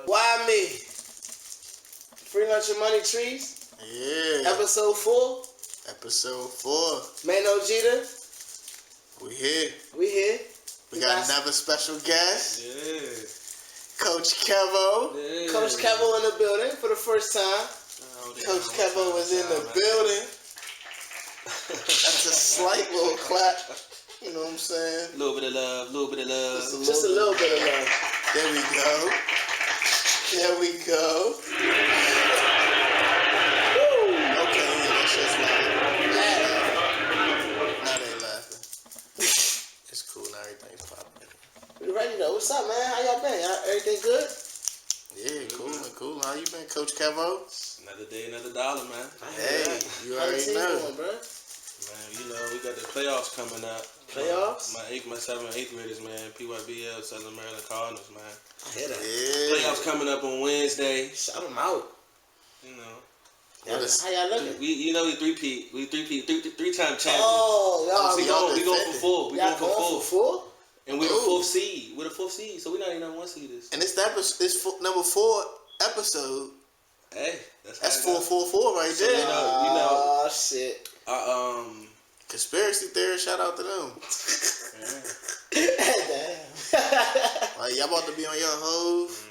Why me? Free lunch and money trees. Yeah. Episode 4. Episode 4. Maino Jeter. We here. We got another special guest. Yeah. Coach Kevo. Yeah. Coach Kevo in the building for the first time. Coach Kevo was in the building. That's a slight little clap. You know what I'm saying? A little bit of love. Just a little bit of love. There we go. Okay, that's just laughing. Now they laughing. It's cool. Now everything's popping. You ready though? What's up, man? How y'all been? Everything good? Yeah, cool. How you been, Coach Kevo? Another day, another dollar, man. Hey, you already know. Going, bro? Man, you know, we got the playoffs coming up. Playoffs? My 7th and 8th graders, man. PYBL, Southern Maryland Cardinals, man. I hear that. Yeah. Playoffs coming up on Wednesday. Shout them out. You know. How y'all looking? We three-peat. We three-time champions. Oh, y'all. We going for 4. We going for 4. 4? And we're the 4th seed. We're the 4th seed, so we're not even on 1 seed. And it's number 4 episode. Hey, that's 444 right so, there. you know. Oh shit. Conspiracy theory. Shout out to them. Damn. Like y'all about to be on your hove.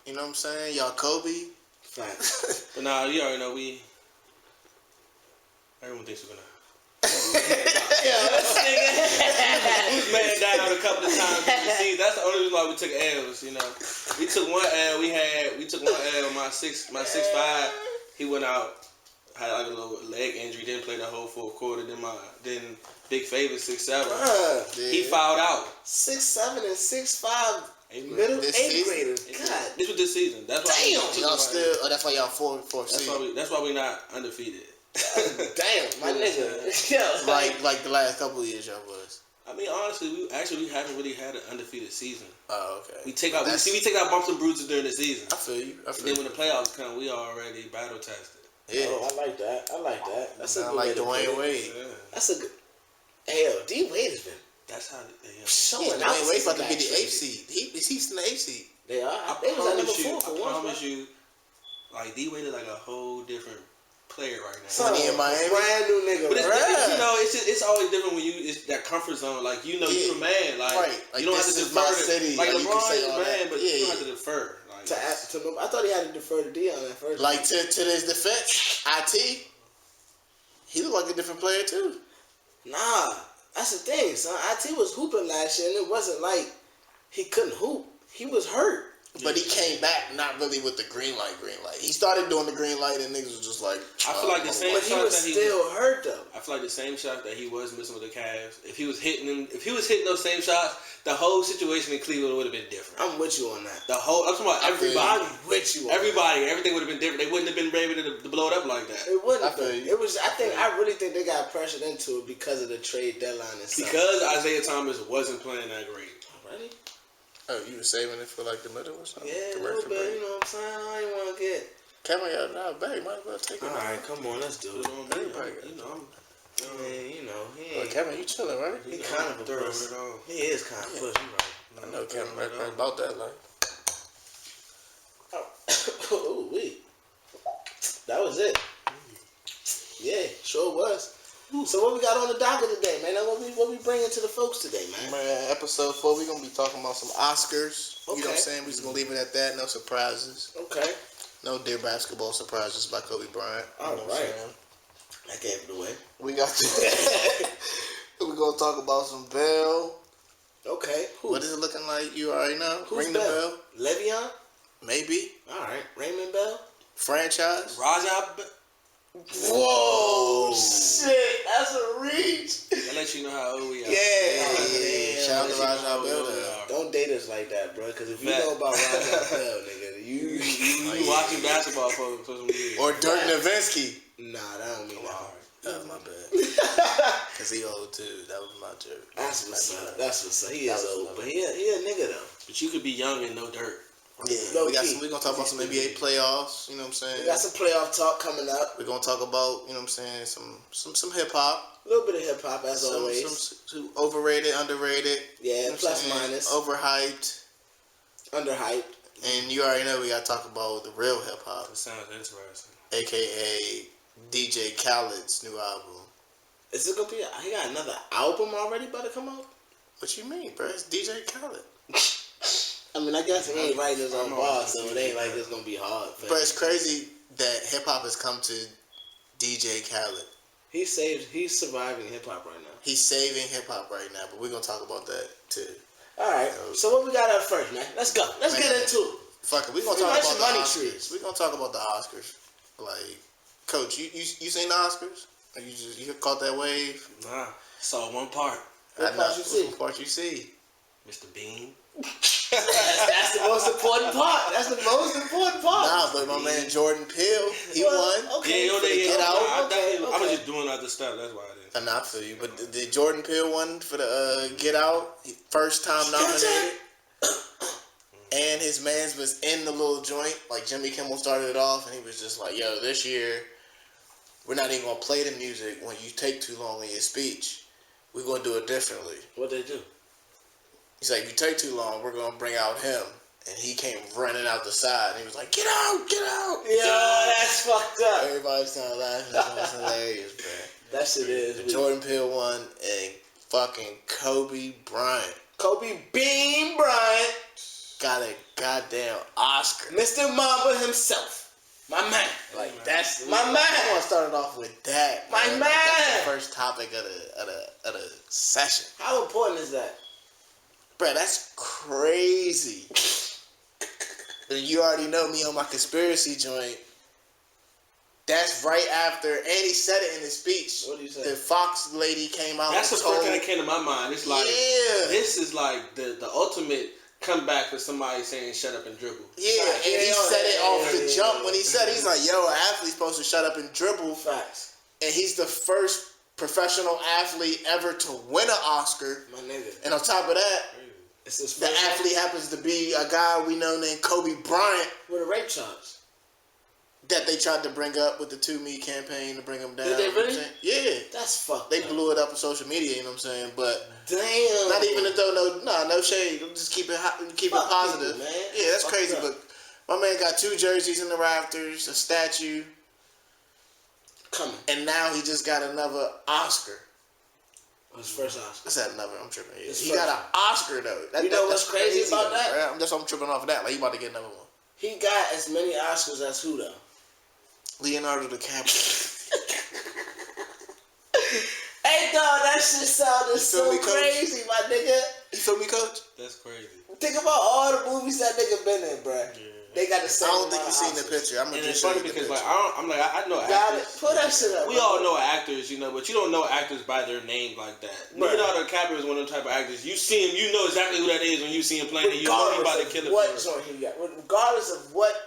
You know what I'm saying? Y'all Kobe. Facts. But nah, you already know everyone thinks we're gonna. Man down a couple of times. See, that's the only reason why we took L's. You know, we took one L. We took one L. My 6'5", he went out, had like a little leg injury. Didn't play the whole 4th quarter. Then Big Favor 6'7". He fouled out. 6'7" and 6'5". Middle 8th graders. God. This was this season. That's why y'all still. Oh, that's why y'all 4 seed. That's why we're not undefeated. Damn, my nigga. Like the last couple of years y'all was. I mean, honestly, we haven't really had an undefeated season. Oh, okay. We take out bumps and bruises during the season. I feel you. And then when the playoffs come, we already battle tested. Yeah. Oh, I like that. That's a good like Dwayne Wade. Yeah. That's a good. Hell, D Wade has been. That's how showing out. Dwayne Wade's about to be the 8th seed. He's in the 8th seed. They are. I promise you, like D Wade is like a whole different player right now. So in Miami, brand new nigga. But it's always different when it's that comfort zone. Like you're a man. Like you don't have to defer. Like LeBron is a man, but you don't have to defer. Like, I thought he had to defer to Dion at first. Like to his defense, IT, he looked like a different player too. Nah, that's the thing, son. IT was hooping last year, and it wasn't like he couldn't hoop. He was hurt. But he came back not really with the green light. He started doing the green light and niggas was just like... I feel like the same shot he was still hurt though. I feel like the same shot that he was missing with the Cavs. If he was hitting those same shots, the whole situation in Cleveland would have been different. I'm with you on that. I'm talking about everybody. I'm with you on everything would have been different. They wouldn't have been able to blow it up like that. It wouldn't have been. I really think they got pressured into it because of the trade deadline and stuff. Because Isaiah Thomas wasn't playing that great. Already? Oh, you were saving it for like the middle or something? Yeah, a little bit, you know what I'm saying? I ain't want to get... Kevin got it out back. Might as well take it. All right, come on, let's do it. Kevin, you chilling, right? He kind of a puss. He is kind of puss, right? I know Kevin right about that life. Oh, wait. That was it. Yeah, sure was. So what we got on the docket today, man? What we bringing to the folks today, man? Episode 4, we're going to be talking about some Oscars. Okay. You know what I'm saying? We're just going to leave it at that. No surprises. Okay. No Dear Basketball surprises by Kobe Bryant. All right. I gave it away. We got we're going to talk about some Bell. Okay. What is it looking like? You already know? Who's Ring Bell? the bell. Le'Veon? Maybe. All right. Raymond Bell? Franchise. Raja. Whoa, shit, that's a reach. That lets you know how old we are. Yeah. Shout out to Raja Bell. Don't date us like that, bro, because if you know about Raja Bell, nigga, you watching basketball for some years. Or Dirk Nowitzki. Nah, that don't mean that. Oh, my bad. Cause he old too. That was my joke. That's what's up. That's what's up. He That is was old, another but he a nigga though. But you could be young and no dirt. Yeah, Low we key. gonna talk about some NBA playoffs. You know what I'm saying? We got some playoff talk coming up. We're gonna talk about, you know what I'm saying, some hip hop. A little bit of hip hop as always. Some overrated, underrated. Yeah, you know plus minus. Overhyped. Underhyped. And you already know we gotta talk about the real hip hop, That sounds interesting. aka DJ Khaled's new album. Is it gonna be? He got another album already about to come out? What you mean, bro? It's DJ Khaled. I mean, I guess he ain't writing his own bars, so it ain't like it's gonna be hard. But it's crazy that hip hop has come to DJ Khaled. He's surviving hip hop right now. He's saving hip hop right now, but we're gonna talk about that too. All right. So what we got up first, man? Let's go. Let's get into it. Fuck it. We're gonna We talk like about some the money Oscars. trees. We're gonna talk about the Oscars. Like, Coach, you seen the Oscars? Or you caught that wave? Nah, saw one part. What part you see? What part you see? Mr. Bean. That's the most important part. That's the most important part. Nah, but my man Jordan Peele, he Well, won. okay. Yeah, Get Out. I was just doing other stuff. That's why I didn't. And I feel you, but the Jordan Peele one for the Get Out, first time nominated. And his man's was in the little joint. Like Jimmy Kimmel started it off, and he was just like, "Yo, this year we're not even gonna play the music when you take too long in your speech. We're gonna do it differently." What they do? He's like, "If you take too long, we're gonna bring out him." And he came running out the side, and he was like, "Get out, get out!" Yo, that's fucked up. Everybody started laughing. That was hilarious, bro. That shit is. Jordan Peele won, and fucking Kobe Bryant Kobe Bean Bryant, got a goddamn Oscar. Mr. Mamba himself, my man. Like that's my I want man. to start it off with that. My man. man. That's the first topic of the session. How important is that? Bro, that's crazy. And you already know me on my conspiracy joint. That's right after, and he said it in his speech. What do you say? The Fox lady came out. That's the and first told, thing that came to my mind. It's like, yeah, this is like the ultimate comeback for somebody saying shut up and dribble. yeah, and he Yeah, said it off the yeah, jump yeah. when he said it, he's like, "Yo, an athlete's supposed to shut up and dribble," Facts, and he's the first professional athlete ever to win an Oscar. my nigga. And on top of that, It's his the first athlete happens to be a guy we know named Kobe Bryant with a rape charge. that they tried to bring up with the 2Me campaign to bring him down. Did they really? Yeah. That's fucked. They up. blew it up on social media, you know what I'm saying? But Damn. not even to throw no shade. Just keep it Fuck positive. people, man. Yeah, that's Fuck crazy. up. But my man got 2 jerseys in the rafters, a statue, Coming. and now he just got another Oscar. His first Oscar. I said another. I'm tripping. Yeah. His He first got an Oscar though. You know that's what's crazy about though, that? Right? That's why I'm tripping off of that. Like he about to get another one. He got as many Oscars as who though? Leonardo DiCaprio. Hey dog, that shit sounded so me, Coach? crazy, my nigga. You feel me, Coach? That's crazy. Think about all the movies that nigga been in, bruh. Yeah. They got the I same. don't think amount you've of seen the Oscars. picture. I'm gonna And just it's show funny you the because picture. like I know Got it. actors. Put that shit up. We bro. all know actors, you know, but you don't know actors by their name like that. Right. Leonardo DiCaprio is one of them type of actors. You see him, you know exactly who that is when you see him playing. And you know he about to kill it. What joint he got? Regardless of what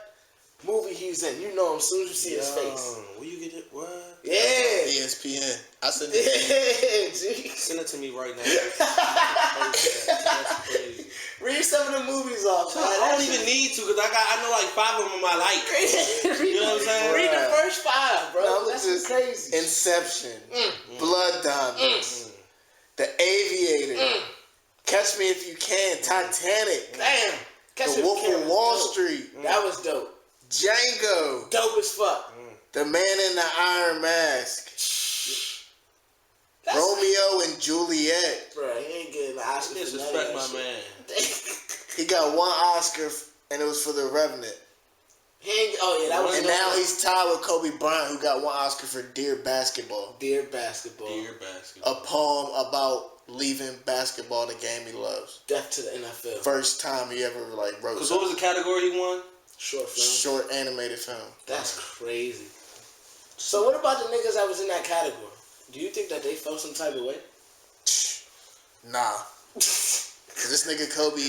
movie he's in, you know him as soon as you see his face. Where you get it? What? Yeah. ESPN. I said Yeah, G. Send it to me right now. That's crazy. Read some of the movies off. So I don't even need to because I know like 5 of them I like. You know what I'm saying? Read the first 5, bro. No, That's just crazy. Inception, Blood Diamonds, The Aviator, Catch Me If You Can, Titanic, Damn. Catch The Me If Wolf You Can of was Wall dope. Street, That was dope. Django, Dope as fuck. The Man in the Iron Mask, That's Romeo and Juliet. Bro, he ain't getting an Oscar for none of Disrespect that my shit. man. He got 1 Oscar, and it was for The Revenant. He ain't, oh yeah, that was And dope. now he's tied with Kobe Bryant, who got 1 Oscar for Dear Basketball, Dear Basketball. Dear basketball. a poem about leaving basketball, the game he loves. Death to the NFL. First time he ever like wrote Because what was the category he won? Short film. short animated film. That's crazy. So what about the niggas that was in that category? Do you think that they felt some type of way? Nah. Cause this nigga Kobe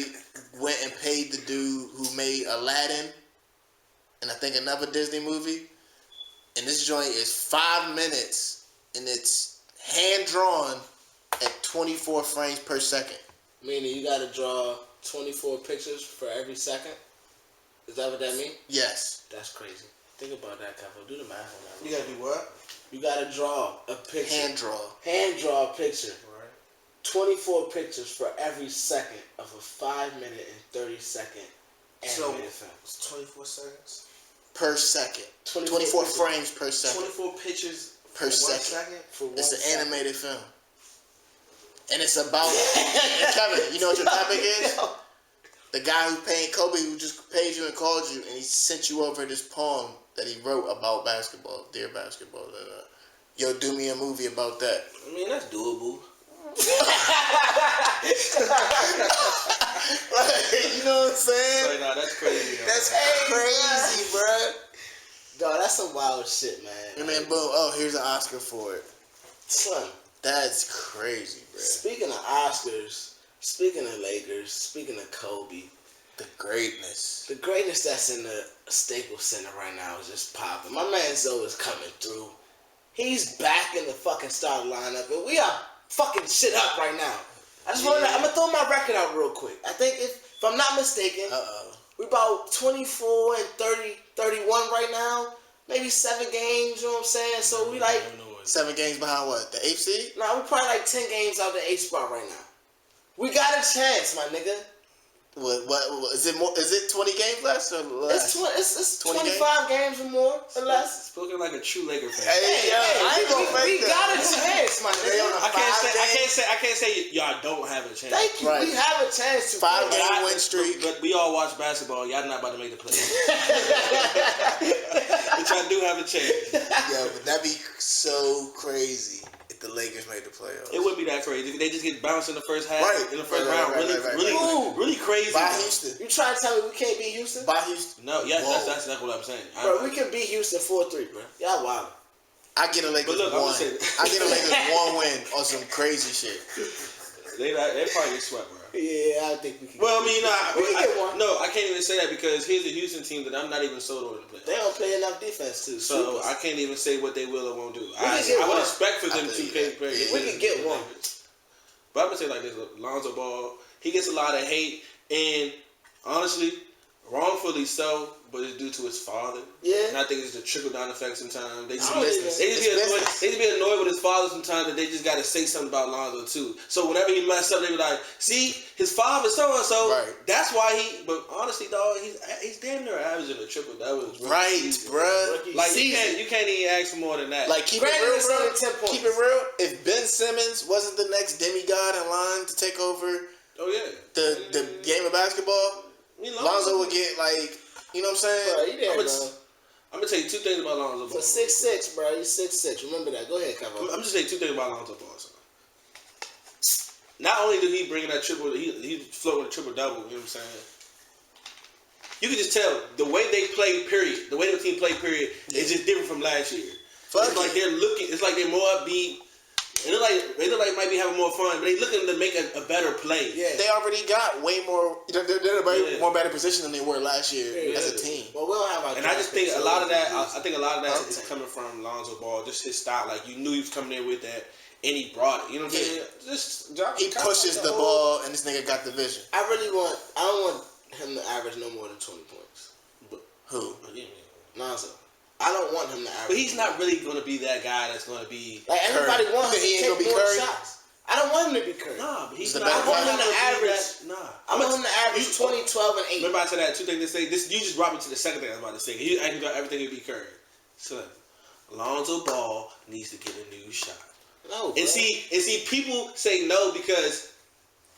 went and paid the dude who made Aladdin and I think another Disney movie. And this joint is 5 minutes and it's hand drawn at 24 frames per second. Meaning you gotta draw 24 pictures for every second? Is that what that means? Yes. That's crazy. Think about that, Kevo. Do the math on that. You gotta do what? You gotta draw a picture. Hand draw. Hand draw a picture. Right. 24 pictures for every second of a 5-minute and 30-second animated film. It's 24 seconds? Per second. 24 pictures. frames per second. 24 pictures per second. For one It's an second. animated film. And it's about... and Kevin, you know what your topic is? No. The guy who paid Kobe, who just paid you and called you, and he sent you over this poem that he wrote about basketball, Dear Basketball. Yo, do me a movie about that. I mean, that's doable. You know what I'm saying? Like, nah, that's crazy. That's crazy, bro. Dog, that's some wild shit, man. And then boom, oh, here's an Oscar for it. Son, That's crazy, bro. speaking of Oscars, speaking of Lakers, speaking of Kobe, The greatness. the greatness that's in the Staples Center right now is just popping. My man Zoe is coming through. He's back in the fucking starting lineup, and we are fucking shit up right now. I just want to. I'm gonna throw my record out real quick. I think if I'm not mistaken, we about 24 and 30, 31 right now. Maybe 7 games. You know what I'm saying? So we like. 7 games behind what? The 8th seed? Nah, we probably like 10 games out the 8th spot right now. We got a chance, my nigga. What is it more? Is it 20 games less or less? It's 20 25 games or more or less. Spoken like a true Laker fan. Hey, I ain't gonna we fake that. got a chance, my They on nigga. a I can't say y'all don't have a chance. Thank you. Right. We have a chance to 5 play. game win streak. But we all watch basketball. Y'all not about to make the playoffs. But y'all do have a chance. Yo, but that'd be so crazy if the Lakers made the playoffs. It wouldn't be that crazy. They just get bounced in the first half. Right. In the first Right, round. right, Really, right. really crazy. By Houston. You trying to tell me we can't beat Houston? By Houston. No, yes, Whoa. that's what I'm saying. Bro, we can beat Houston 4-3, bro. Y'all wild. I get a Lakers But look, I'm one. gonna say this. I get a Lakers 1 win on some crazy shit. They probably get swept, bro. Yeah, I think we can. Well, I mean, we can get one. no, I can't even say that because here's a Houston team that I'm not even sold on to play. They don't play enough defense too. So Supers. I can't even say what they will or won't do. I can get would one. expect for them I to think play. that- we can get one. But I'm gonna say like this: Lonzo Ball, he gets a lot of hate, and honestly, wrongfully so. But it's due to his father. Yeah. And I think it's a trickle down effect sometimes. They just, I don't be, even- they, just be it's annoyed, business. they just be annoyed with his father sometimes that they just got to say something about Lonzo too. So whenever he messed up, they be like, see, his father so and so. Right. That's why he. But honestly, dog, he's damn near averaging a triple. That was Right, bruh. Like you can't even ask for more than that. Like, keep it Granted, real, it's bro. only 10 points. Keep it real. If Ben Simmons wasn't the next demigod in line to take over oh yeah, the game of basketball, I mean, Lonzo would get like, you know what I'm saying? Bro, you there, bro. I'm gonna tell you 2 things about Lonzo Ball. For 6'6", bro. You 6'6". Remember that. Go ahead, Kevo. I'm just saying 2 things about Lonzo Ball. So. Not only did he bring in that triple, he floated with a triple double. You know what I'm saying? You can just tell the way they play. Period. The way the team played. Period. Is just different from last year. Fuck It's like they're looking. It's like they're more upbeat. They look like might be having more fun, but they looking to make a better play. Yeah. They already got way more. They're in a way Yeah. more better position than they were last year Yeah. as a team. Well, we don't have our And I just think a lot of that. I think a lot of that Okay. is coming from Lonzo Ball. Just his style. Like you knew he was coming in with that, and he brought it. You know what I'm saying? Just He pushes the ball, and this nigga got the vision. I don't want him to average no more than 20 points. Who? Lonzo. I don't want him to average. But he's not really going to be that guy that's going to be. Like everybody Curry. wants him He to ain't take gonna be more Curry? shots. I don't want him to be Curry. Nah, but he's the not. better I want him to gonna be average. that- Nah, I want him to average 20, 12, and 8. Remember I said that 2 things to say. This you just brought me to the second thing I was about to say. You acting about everything to be Curry. So Lonzo Ball needs to get a new shot. No, bro. And see, people say no because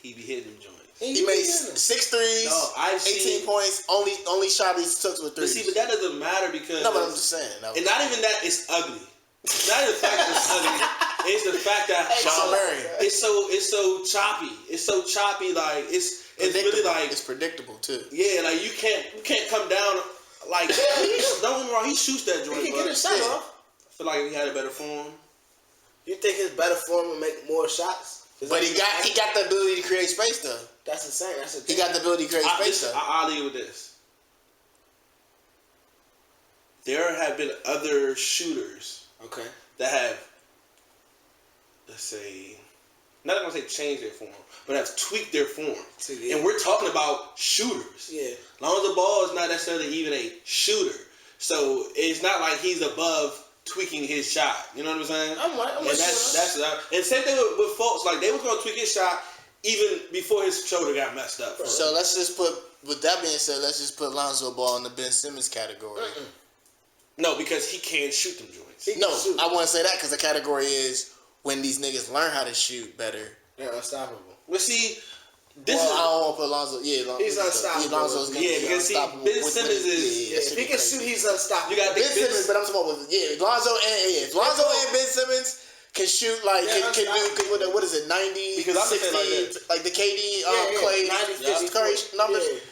he be hitting them joints. He made 6 threes, No, I've 18 seen- points. Only shot he took was But threes. see, but that doesn't matter because. No, but I'm just saying. And not even that, it's ugly. It's not the fact that it's ugly. It's the fact that Sean Marion. it's so choppy. It's so choppy. Like it's really like it's predictable too. yeah. Like you can't come down. Like don't get me wrong. He shoots that joint. He can but get a shot yeah. off. I feel like if he had a better form. You think his better form will make more shots? But he got the ability to create space though. That's insane. That's a He got the ability to create space though. I'll leave with this. There have been other shooters okay. that have let's say, not gonna say change their form, but have tweaked their form. Yeah. And we're talking about shooters. Yeah. As long as the ball is not necessarily even a shooter. So it's not like he's above tweaking his shot. You know what I'm saying? I'm right. And same thing with Fultz. Like, they was gonna tweak his shot even before his shoulder got messed up. So let's just put, with that being said, let's just put Lonzo Ball in the Ben Simmons category. No, because he can't shoot them joints. I want to say that because the category is when these niggas learn how to shoot better. They're unstoppable. But see, I don't want to put Lonzo. He's unstoppable. Lonzo's gonna be because unstoppable. Ben Simmons if he can shoot, he's unstoppable. You got Ben Simmons, but I'm talking about Lonzo and Ben Simmons can shoot like can do what is it 90 because 60 like the KD Clay 90 Curry numbers.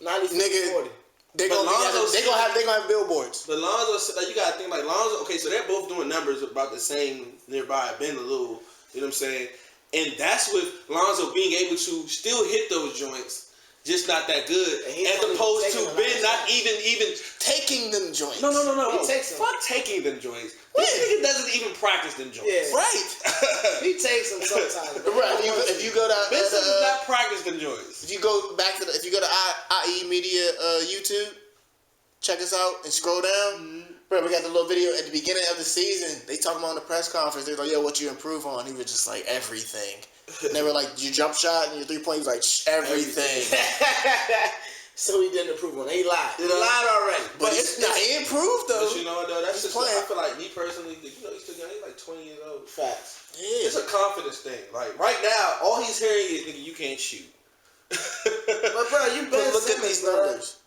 90 nigga, 40. They're gonna have billboards. But Lonzo, like, you gotta think like Lonzo. Okay, so they're both doing numbers about the same nearby. Ben a little, you know what I'm saying? And that's with Lonzo being able to still hit those joints, just not that good, as opposed to Ben not even taking them joints. No. He takes them. Fuck taking them joints. This nigga doesn't even practice them joints. Yeah. Right. He takes them sometimes. Right. If you go to Ben does not practice them joints. If you go to IEE Media YouTube, check us out and scroll down. Bro, we got the little video at the beginning of the season. They talking about on the press conference. They were like, yo, what you improve on? He was just like, everything. And they were like, your jump shot and your 3-point. He was like, everything. So he didn't improve on it. He lied. He lied already. But he improved, though. But you know what, though? That's just playing. I feel like me personally, he's still young. He's like 20 years old. Facts. Yeah. It's a confidence thing. Like, right now, all he's hearing is, nigga, you can't shoot. But, bro, you Ben look Simmons, at these bro. numbers.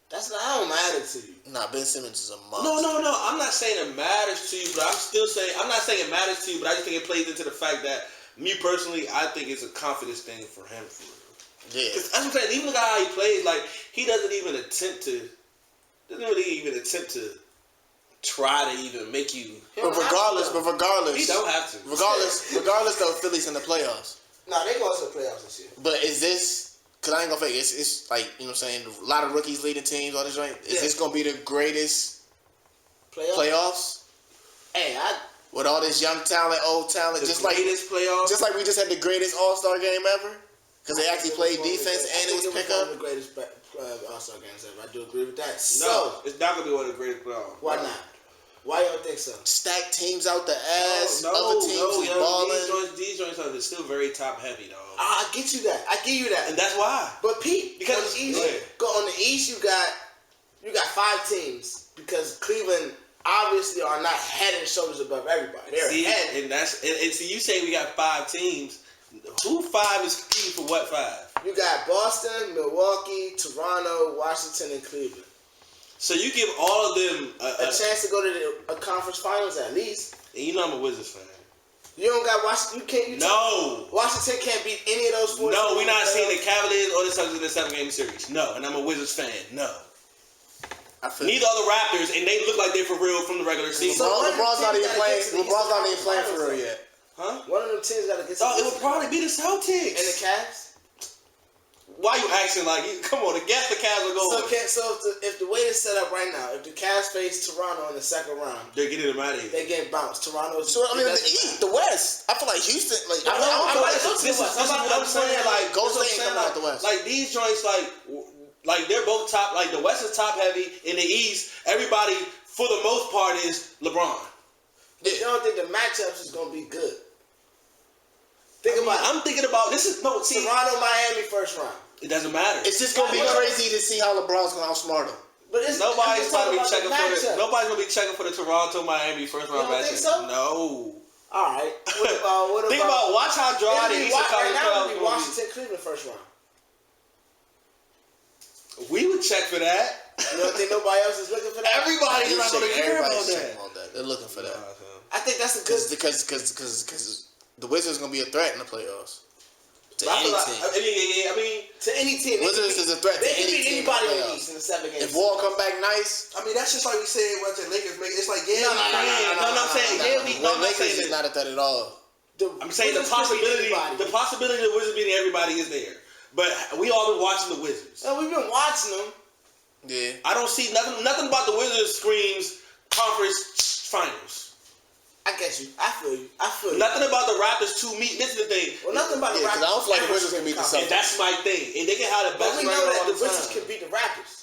That don't matter to you. Nah, Ben Simmons is a monster. No. I'm not saying it matters to you, but I'm not saying it matters to you, but I just think it plays into the fact that, me personally, I think it's a confidence thing for him, for real. Yeah. That's what I'm saying. Even look at how he plays. Like, he doesn't really even attempt to try to even make you. But regardless, He don't have to. Regardless though, Philly's in the playoffs. Nah, they go to the playoffs this year. But is this? Because I ain't gonna fake it. It's like, you know what I'm saying, a lot of rookies leading teams, all this joint. Is this gonna be the greatest playoffs? Hey, with all this young talent, old talent, just like we just had the greatest All-Star game ever. Because they actually played defense and it was pickup. One of the greatest All-Star games ever. I do agree with that. No, it's not gonna be one of the greatest playoffs. Why not? Why you don't think so? Stack teams out the ass. No, other teams is balling. These joints are still very top heavy, dog. I get you that. I give you that. And that's why. But Pete, because on the East, you got 5 teams because Cleveland obviously are not head and shoulders above everybody. They're ahead. And see, you say we got 5 teams. Who 5 is competing for what 5? You got Boston, Milwaukee, Toronto, Washington, and Cleveland. So you give all of them a chance to go to a conference finals at least. And you know I'm a Wizards fan. You don't got Washington. Washington can't beat any of those 4. No, we're not seeing the Cavaliers or the Celtics in the 7-game series. No, and I'm a Wizards fan. No. Neither are the Raptors, and they look like they're for real from the regular season. LeBron's not even playing for real yet. Huh? One of them teams got to get. It would probably be the Celtics and the Cavs. Why you acting like you? Come on, guess the Cavs will go. So if the way it's set up right now, if the Cavs face Toronto in the second round, they're getting them out of here. They get bounced. Toronto's. So I mean, the West. I feel like Houston. Like I'm saying, like Golden State coming out the West. Like these joints, like they're both top. Like the West is top heavy. In the East, everybody for the most part is LeBron. But you don't think the matchups is gonna be good? I'm thinking about this. Toronto, Miami first round. It doesn't matter. It's just gonna be crazy to see how LeBron's gonna outsmart him. But nobody's gonna be checking for the Toronto Miami first round matchup. Think so? No. All right. What think about watch how dry the Eastern Conference playoffs will be. Washington, Cleveland first round. We would check for that. You don't think nobody else is looking for that? Everybody's not going to care about that. They're looking for that. I think that's a good because the Wizards gonna be a threat in the playoffs. To any team. I mean, to any team. Wizards is a threat to any team. Anybody in the East in the 7 games. If Wall come back nice, I mean that's just like we said what the Lakers make. It's like No, I'm saying Lakers is not a threat at all. I'm saying the possibility of the Wizards beating everybody is there. But we all been watching the Wizards. No, we've been watching them. Yeah. I don't see nothing about the Wizards screams conference finals. I get you. I feel you. Nothing about the Raptors to me. This is the thing. Well, nothing about the Yeah, 'cause Raptors. I don't feel like the Wizards can beat the Celtics. And that's my thing. And they can have the But best we know record that all the the Wizards time. can beat the Raptors.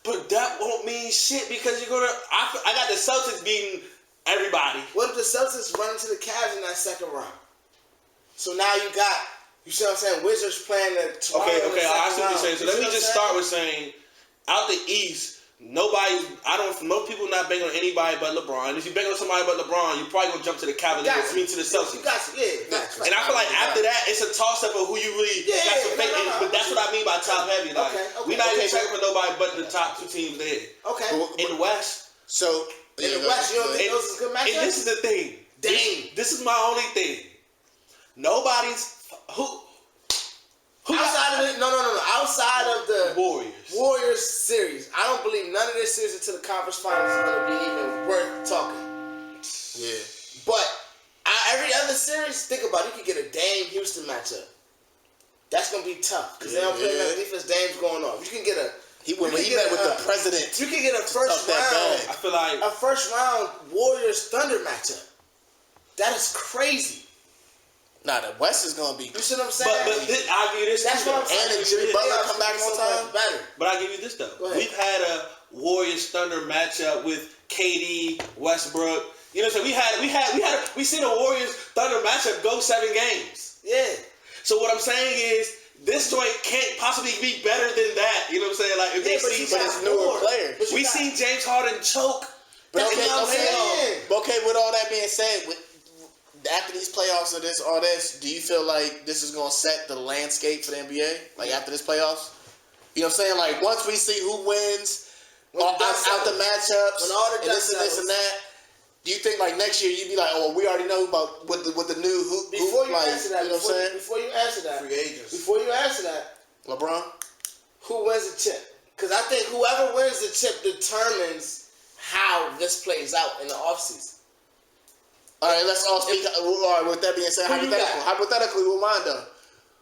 But that won't mean shit because you're gonna. I got the Celtics beating everybody. What if the Celtics run into the Cavs in that second round? So now you got, you see what I'm saying? Wizards playing the Toronto Okay, in the I see what you're second saying. So round. let me just start with saying, out the East, most people not banging on anybody but LeBron. If you bang on somebody but LeBron, you probably gonna jump to the Cavaliers. I mean to the Celtics. You got you, And I feel like after that, it's a toss up of who you really got some faith in. But that's what I mean by top heavy. Like we not even checking for nobody but the top two teams there. Okay. In the West. So In the West, you don't think those is good matchups? And this is the thing. Dang. This is my only thing. Nobody's who outside of it, no. Outside of the Warriors series, I don't believe none of this series until the conference finals is going to be even worth talking. yeah. But every other series, think about it, you could get a Dame Houston matchup. That's going to be tough because they don't play enough defense. Dame's going off. You can get a. He met with the president. You can get a first round. I feel like a first round Warriors Thunder matchup. That is crazy. Nah, the West is gonna be. You see what I'm saying? But I'll give you this. That's what I'm saying. And if Jimmy Butler come back on time, better. But I'll give you this though. We've had a Warriors Thunder matchup with KD, Westbrook. You know what I'm saying? We seen a Warriors Thunder matchup go 7 games. Yeah. So what I'm saying is this joint can't possibly be better than that. You know what I'm saying? Like if they see it's newer players. We seen James Harden choke. But Okay, with all that being said, after these playoffs or all this, do you feel like this is gonna set the landscape for the NBA? Like after this playoffs, you know what I'm saying? Like once we see who wins, out the matchups, when all the and this and that. Do you think like next year you'd be like, oh, we already know about what the new who before you like, answer that, you know what I'm saying? before you answer that, Free agents. Before you answer that, LeBron, who wins the chip? Because I think whoever wins the chip determines how this plays out in the offseason. All right, let's all speak. All right, with that being said, hypothetically, we'll mind though.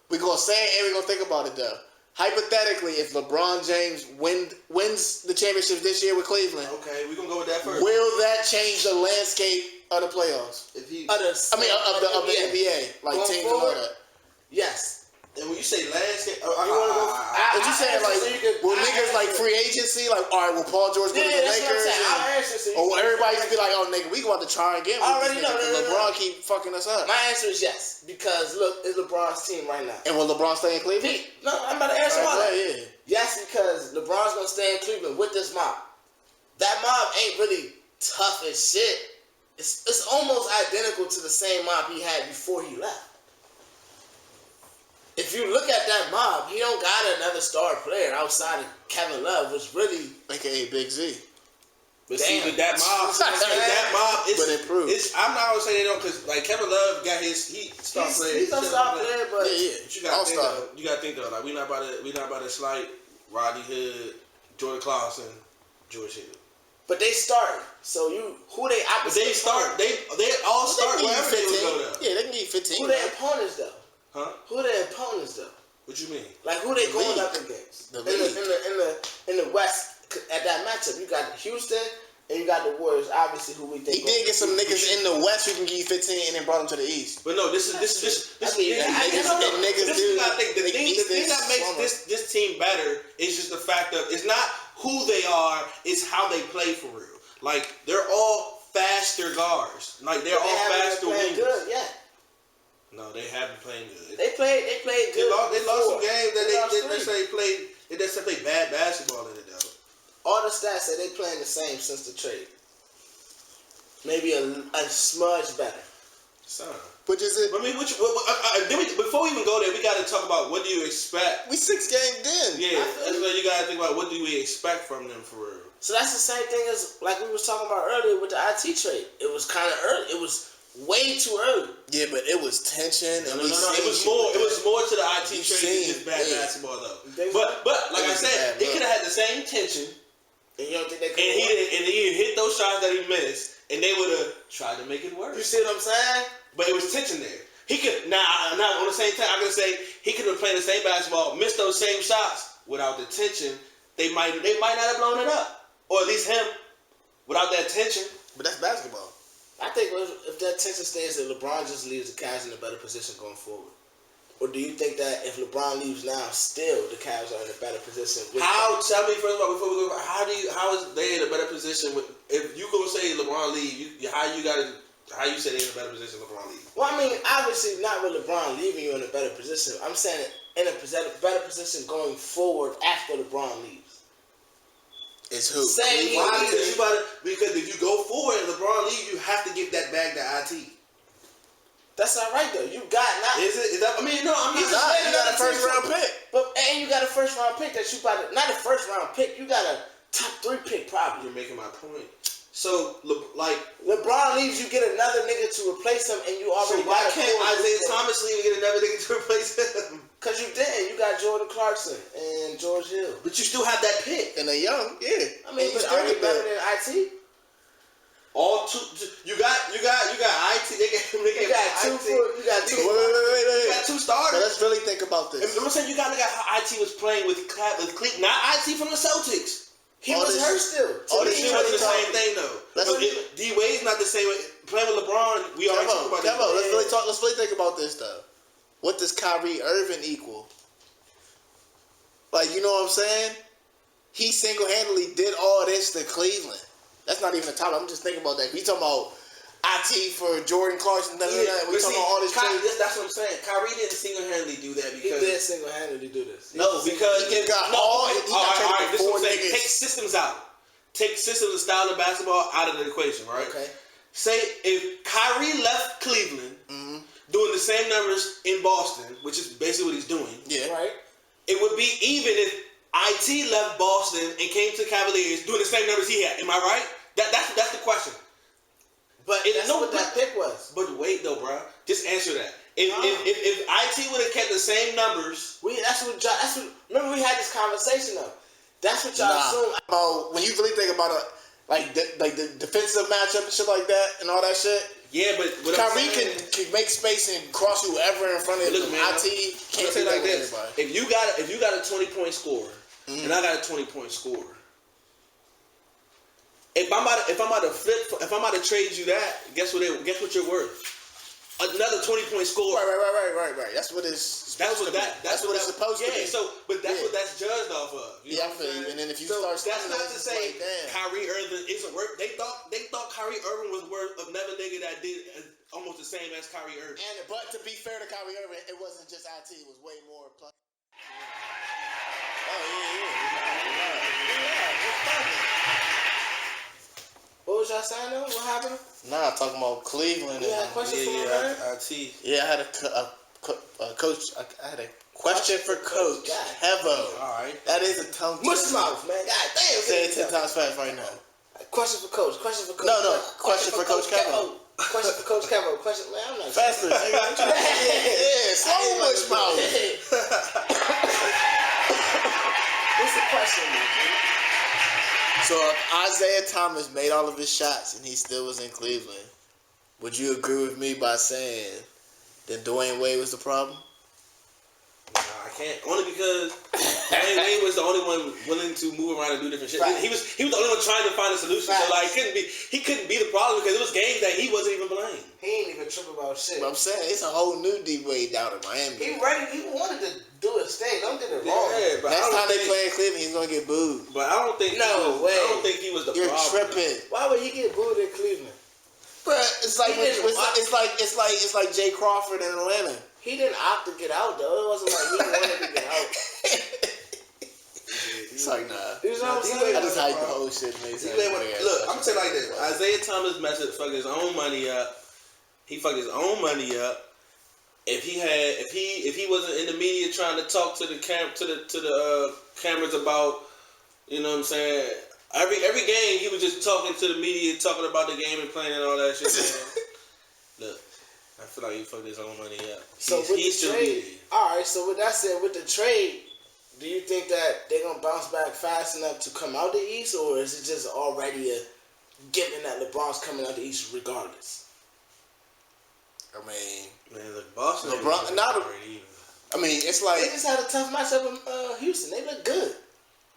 We're gonna say it and we're gonna think about it though. Hypothetically, if LeBron James wins the championship this year with Cleveland, okay, we're gonna go with that first. Will that change the landscape of the playoffs? If he, of the NBA, like teams and all that. Yes. And when you say landscape, you want to go? What you saying? Like, will niggas like free agency? Like, all right, will Paul George go to the Lakers? Or will everybody be like, oh, nigga, we going to try again? I already know. LeBron keep fucking us up. My answer is yes, because look, it's LeBron's team right now. And will LeBron stay in Cleveland? No, I'm about to answer why. Yeah. Yes, because LeBron's gonna stay in Cleveland with this mob. That mob ain't really tough as shit. It's almost identical to the same mob he had before he left. If you look at that mob, he don't got another star player outside of Kevin Love, which really, AKA Big Z. But see, with that mob, but improved. I'm not gonna say they don't, because like Kevin Love got his star player. He's a star player, but But you gotta think though, like we not about to slight Rodney Hood, Jordan Clarkson, George Hill. But they start. So who they opposite? But they start. They all start wherever they go though. Yeah, they can give you 15. Who their opponents though? Huh? Who their opponents though? What you mean? Like who they going up against? In the West at that matchup, you got Houston and you got the Warriors. Obviously, who we think he did get some niggas in the West who can give you 15 and then brought them to the East. But no, this niggas the thing that makes this team better is just the fact of it's not who they are, it's how they play for real. Like they're all faster guards. Like they're all faster wingers. Good, yeah. No, they haven't played good. They played good. They lost some games that they said they bad basketball in it though. All the stats say they playing the same since the trade. Maybe a smudge better. Son. Which is it? I mean, before we even go there, we got to talk about what do you expect. We 6 games in. Yeah, that's what you got to think about. What do we expect from them for real? So that's the same thing as like we was talking about earlier with the IT trade. It was kind of early. It was way too early. Yeah, but it was tension. No. It was more to the IT trade than just bad basketball though. But like I said, it could have had the same tension. And you don't think they could? And he hit those shots that he missed, and they would have tried to make it work. You see what I'm saying? But it was tension there. He could now on the same time. I'm gonna say he could have played the same basketball, missed those same shots without the tension. They might not have blown it up, or at least him, without that tension. But that's basketball. I think if that tension stays, that LeBron just leaves the Cavs in a better position going forward. Or do you think that if LeBron leaves now, still the Cavs are in a better position? Tell me first of all, before we go, how is they in a better position with, if you gonna say LeBron leave, how you say they in a better position with LeBron leave? Well, I mean, obviously not with LeBron leaving you in a better position. I'm saying in a better position going forward after LeBron leaves. It's who? Why? Because if you go forward and LeBron leaves, you have to give that bag to IT. That's all right though. You got not. Is that? I mean, no. I'm you not. You got a first round pick, and you got a first round pick that you about to, not a first round pick. You got a top 3 pick probably. You're making my point. So like LeBron leaves, you get another nigga to replace him, and you already. So why can't Isaiah Thomas leave and get another nigga to replace him? Cause you didn't. You got Jordan Clarkson and George Hill. But you still have that pick, and they're young. Yeah, I mean, but are they better than IT? All two, you got IT. They You got two. Wait. You got 2 starters. But let's really think about this. I'm saying you got how IT was playing with Cleveland, not IT from the Celtics. He was hurt still. This wasn't the same thing though. D Wade's not the same. Playing with LeBron, we already talked about that. Let's really think about this though. What does Kyrie Irving equal? Like, you know what I'm saying? He single-handedly did all this to Cleveland. That's not even a topic. I'm just thinking about that. We talking about IT for Jordan Clarkson. We talking about all this. That's what I'm saying. Kyrie didn't single-handedly do that because he did single-handedly do this. No, because he got all. This is what I'm saying. Take systems out. Take systems and style of basketball out of the equation, right? Okay. Say if Kyrie left Cleveland doing the same numbers in Boston, which is basically what he's doing. Yeah. Right. It would be even if IT left Boston and came to Cavaliers doing the same numbers he had. Am I right? That's the question. But that's what that pick was. But wait though, bro. Just answer that. If IT would have kept the same numbers, remember we had this conversation though. That's what y'all assume. When you really think about it, like the defensive matchup and shit like that and all that shit. Yeah, but Kyrie can make space and cross whoever in front of him. IT can't say like this. Everybody. If you got a 20-point scorer and I got a 20-point scorer. If I'm about to trade you that, guess what you're worth? Another 20-point score. Right. That's what it's supposed to be. That's what it's supposed to be. But that's what that's judged off of. I feel you. And then if you start, that's not to say Kyrie Irving isn't worth. They thought Kyrie Irving was worth another nigga that did almost the same as Kyrie Irving. But to be fair to Kyrie Irving, it wasn't just IT. It was way more. What was y'all saying though? What happened? Nah, talking about Cleveland. You had a question for my IT. Yeah, I had a coach. I had a question for Coach Kevo. All right. That is a tongue twister. Mouth, man. God damn. Say it 10 times fast right now. Question for Coach. No. Question for Coach Kevo. Question for Coach Kevo. Question, man. I'm not faster. Yeah, slow much mouth. What's the question, man? So if Isaiah Thomas made all of his shots and he still was in Cleveland, would you agree with me by saying that Dwayne Wade was the problem? Nah, I can't. Only because Dwayne Wade was the only one willing to move around and do different shit. Right. He was the only one trying to find a solution. Right. So like he couldn't be the problem because it was games that he wasn't even playing. He ain't even tripping about shit. But I'm saying it's a whole new D Wade down in Miami. He wanted to do his thing. Don't get it wrong. Yeah, but next time they play in Cleveland, he's gonna get booed. But I don't think I don't think he was the You're problem. Tripping. Why would he get booed in Cleveland? But it's like Jay Crawford in Atlanta. He didn't opt to get out though. It wasn't like he wanted to get out. It's like nah. I just hype the whole shit. Look, I'm gonna say like this: Isaiah Thomas fucked his own money up. He fucked his own money up. If he wasn't in the media trying to talk to the cameras about, you know what I'm saying, every game he was just talking to the media, talking about the game and playing and all that shit. Look, I feel like he fucked his own money up. So with the trade, all right. So with that said, with the trade, do you think that they're gonna bounce back fast enough to come out the East, or is it just already a given that LeBron's coming out the East regardless? I mean, man, look, Boston. It's like they just had a tough matchup in Houston. They look good.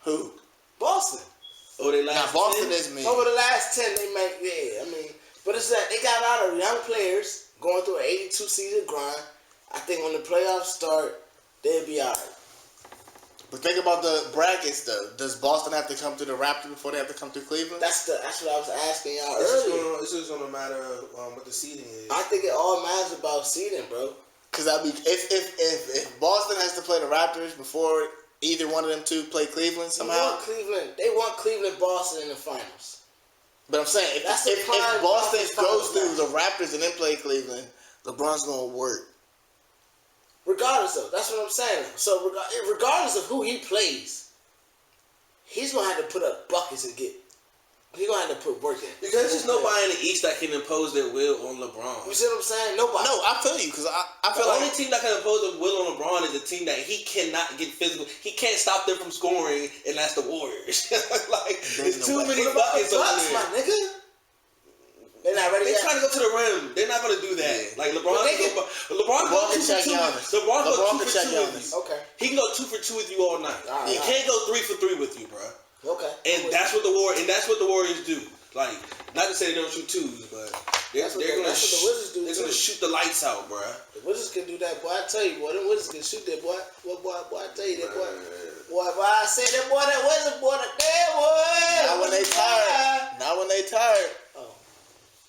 Who? Boston. Oh, they last. Boston is me. Over the last 10, they make. Yeah, I mean, But it's that they got a lot of young players going through an 82 season grind. I think when the playoffs start, they'll be alright. But think about the brackets though. Does Boston have to come through the Raptors before they have to come through Cleveland? That's what I was asking y'all earlier. It's just on a matter of what the seeding is. I think it all matters about seeding, bro. Because if Boston has to play the Raptors before either one of them two play Cleveland somehow, They want Cleveland, Boston in the finals. but I'm saying if Boston goes through the Raptors and then play Cleveland, LeBron's gonna work. Regardless of, that's what I'm saying. So regardless of who he plays, he's gonna have to put up buckets and he's gonna have to put work in. Because there's nobody in the East that can impose their will on LeBron. You see what I'm saying? Nobody. No, I feel you because I feel the like only team that can impose their will on LeBron is a team that he cannot get physical. He can't stop them from scoring, and that's the Warriors. Like there's too many buckets over there. My nigga. They're not ready. They're trying to go to the rim. They're not going to do that. Like LeBron can go 2 for 2. LeBron go 2 for 2 with you. Okay. He can go 2 for 2 with you all night. He can't go 3 for 3 with you, bro. Okay. And that's what the Warriors do. Like, not to say they don't shoot twos, but they're gonna shoot the lights out, bro. The Wizards can do that, boy. I tell you, boy. Them Wizards can shoot that, boy. Boy, I tell you that, boy. Boy, I say that, boy. That Wizard, boy. That damn boy. Not when they tired. Not when they tired. Oh,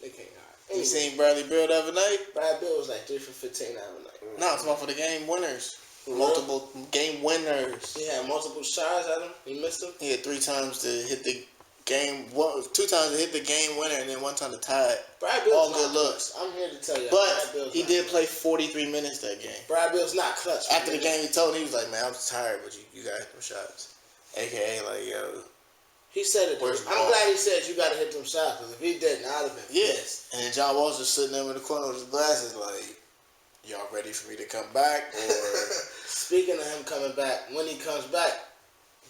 they can't hide. You seen Bradley Beal the other night? Bradley Beal was like 3 for 15 the other night. No, it's one for the game winners. Multiple game winners. He had multiple shots at him. He missed them. He had 3 times to hit the game. 2 times to hit the game winner, and then 1 time to tie it. Brad Bill's all not good clutch. looks. I'm here to tell you. But he did play 43 minutes that game. Brad Bill's not clutch. After the game, he told me, he was like, "Man, I'm tired, but you got to hit them shots." AKA, like, yo. He said it. I'm glad he said you got to hit them shots, because if he didn't, I'd have been yes. And then John Wall's just sitting there in the corner with his glasses, like, y'all ready for me to come back? Or speaking of him coming back, when he comes back,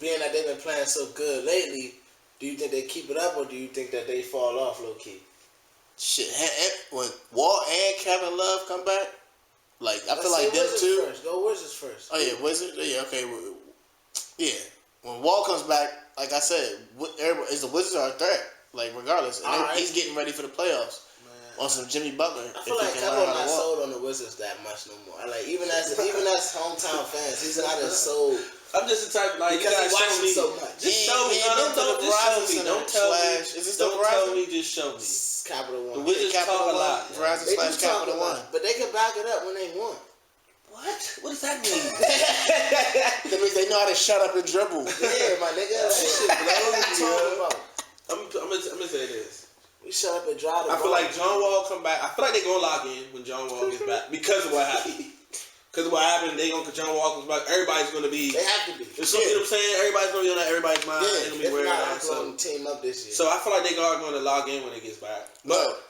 being that they've been playing so good lately, do you think they keep it up, or do you think that they fall off low key? Shit, when Wall and Kevin Love come back, like I feel like them two. Go Wizards first. Oh yeah, Wizards. Yeah, okay. Yeah, when Wall comes back, like I said, is the Wizards are a threat. Like regardless, and he's getting ready for the playoffs. On some Jimmy Butler. I feel like Kevo not sold on the Wizards that much no more. Like even as hometown fans, he's not as sold. I'm just the type like because he watches me so much. Just show me. Don't tell me. Don't tell me. Just show me. Capital One. The Wizards talk a lot. Verizon / Capital One. But they can back it up when they want. What? What does that mean? That means they know how to shut up and dribble. Yeah, my nigga. That shit blows. I'm gonna say this. We shut up and drive the I feel like John Wall come back. I feel like they're gonna lock in when John Wall gets back because of what happened. Because of what happened, John Wall comes back. Everybody's gonna be. They have to be. You know what I'm saying? Everybody's gonna be on everybody's mind. Yeah, they're gonna be worried about it. Team up this year. So I feel like they are going to log in when he gets back. But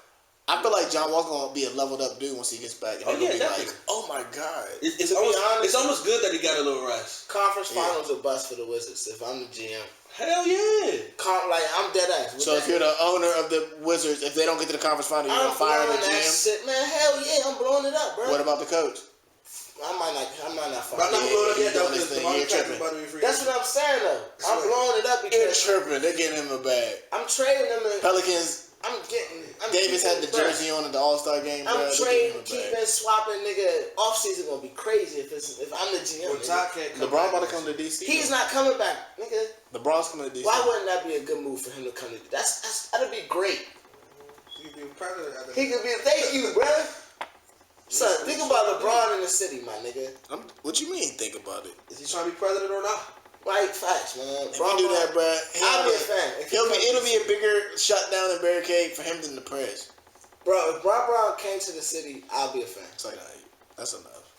I feel like John Wall's gonna be a leveled up dude once he gets back. And they're gonna be like, oh my god. It's almost good that he got a little rest. Conference finals are bust for the Wizards. If I'm the GM. Hell yeah! Like I'm dead ass. So if you're the owner of the Wizards, if they don't get to the conference final, you're gonna fire the GM. Shit, man. Hell yeah, I'm blowing it up, bro. What about the coach? I might not fire. I'm not blowing it up yet though. You're tripping. That's what I'm saying though. I'm blowing it up because you're tripping. They're getting him a bag. I'm trading him. Pelicans. Davis had the jersey on at the All-Star game. I'm trading, keeping, swapping, nigga. Off season gonna be crazy if I'm the GM. LeBron about to come to DC. He's not coming back, nigga. LeBron's coming to DC. Why wouldn't that be a good move for him to come to? That'd be great. He could be president. He could be. Thank you, bro. Son, think about LeBron in the city, my nigga. What you mean? Think about it. Is he trying to be president or not? Right, facts, man. If you do that, bro, I'll be a fan. It'll be a bigger shutdown and barricade for him than the press. Bro, if Brown came to the city, I'll be a fan. It's like, that's enough.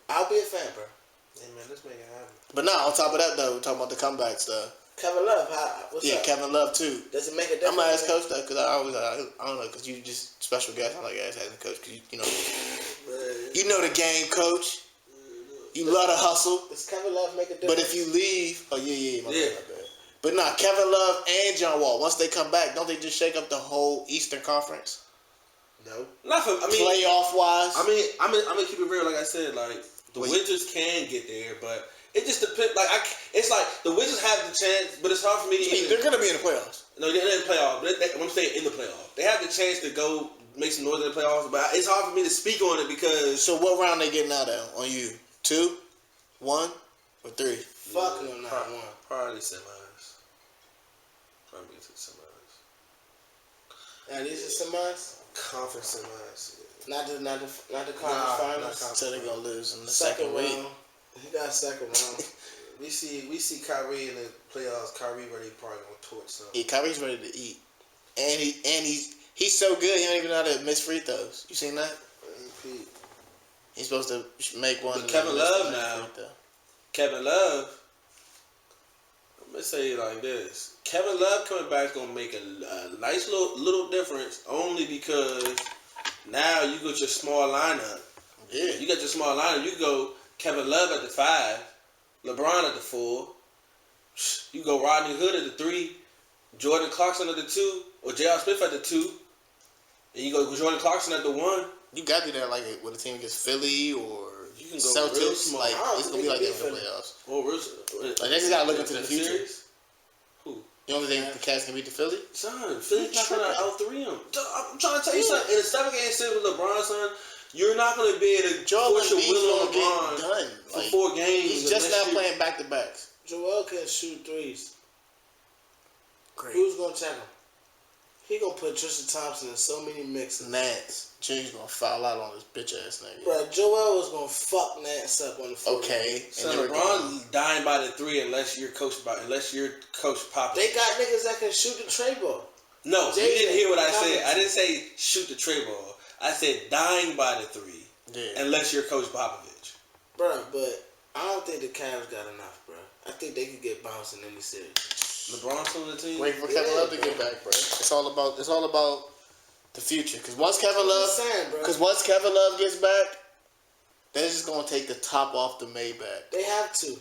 I'll be a fan, bro. Hey, man, let's make it happen. But now, on top of that, though, we're talking about the comeback stuff. Kevin Love, what's up? Kevin Love, too. Does it make a difference? I'm going to ask Coach that, because I don't know, because you just special guest. I like asking Coach, because you know the game, Coach. You love to hustle. Does Kevin Love make a difference? But if you leave, my bad. But nah, Kevin Love and John Wall, once they come back, don't they just shake up the whole Eastern Conference? No. Playoff wise. I'm gonna keep it real. Like I said, like the Wizards can get there, but it just depends. Like it's like the Wizards have the chance, but it's hard for me to. They're gonna be in the playoffs. No, they're in the playoffs. I'm saying in the playoffs. They have the chance to go make some noise in the playoffs, but it's hard for me to speak on it because. So what round they getting out at on you? 2, 1, or 3? Fuck no, not one. Probably semis. Probably to semis. Now these are semis. Conference semis. Not the conference finals. So they're gonna lose in the Second second week. round. He got second round. We see Kyrie in the playoffs. Kyrie ready, probably gonna torch something. Yeah, Kyrie's ready to eat, and he's so good. He don't even know how to miss free throws. You seen that? He's supposed to make one. But Kevin Love now. Kevin Love. I'm gonna say it like this: Kevin Love coming back is gonna make a nice little difference, only because now you got your small lineup. Yeah, you got your small lineup. You go Kevin Love at the 5, LeBron at the 4. You go Rodney Hood at the 3, Jordan Clarkson at the 2, or J.R. Smith at the 2, and you go Jordan Clarkson at the 1. You got to do that like when a team against Philly or you can go real Celtics. small. Like it's gonna be like that in the playoffs. Like they just gotta look into the future. Series? Who? You don't think the Cavs can beat the Philly? Son, Philly's not gonna out-3 them. I'm trying to tell you something. In a 7-game series with LeBron, son, you're not gonna be able to push your will on LeBron done for 4 games. He's just now playing back-to-backs. Joel can shoot threes. Great. Who's gonna check him? He gonna put Tristan Thompson in so many mixes. Nance. Junior's gonna foul out on this bitch ass nigga. Bro, Joel was gonna fuck Nance up on the floor. Okay. So LeBron's dying by the 3 unless you're Coach Popovich. They got niggas that can shoot the tray ball. No, you didn't hear what I said. I didn't say shoot the tray ball. I said dying by the 3 unless you're Coach Popovich. Bro, but I don't think the Cavs got enough, bro. I think they could get bounced in any series. LeBron's on the team. Wait for Kevin Love to get back, bro. It's all about the future. Because once Kevin Love gets back, they're just gonna take the top off the Maybach. They have to.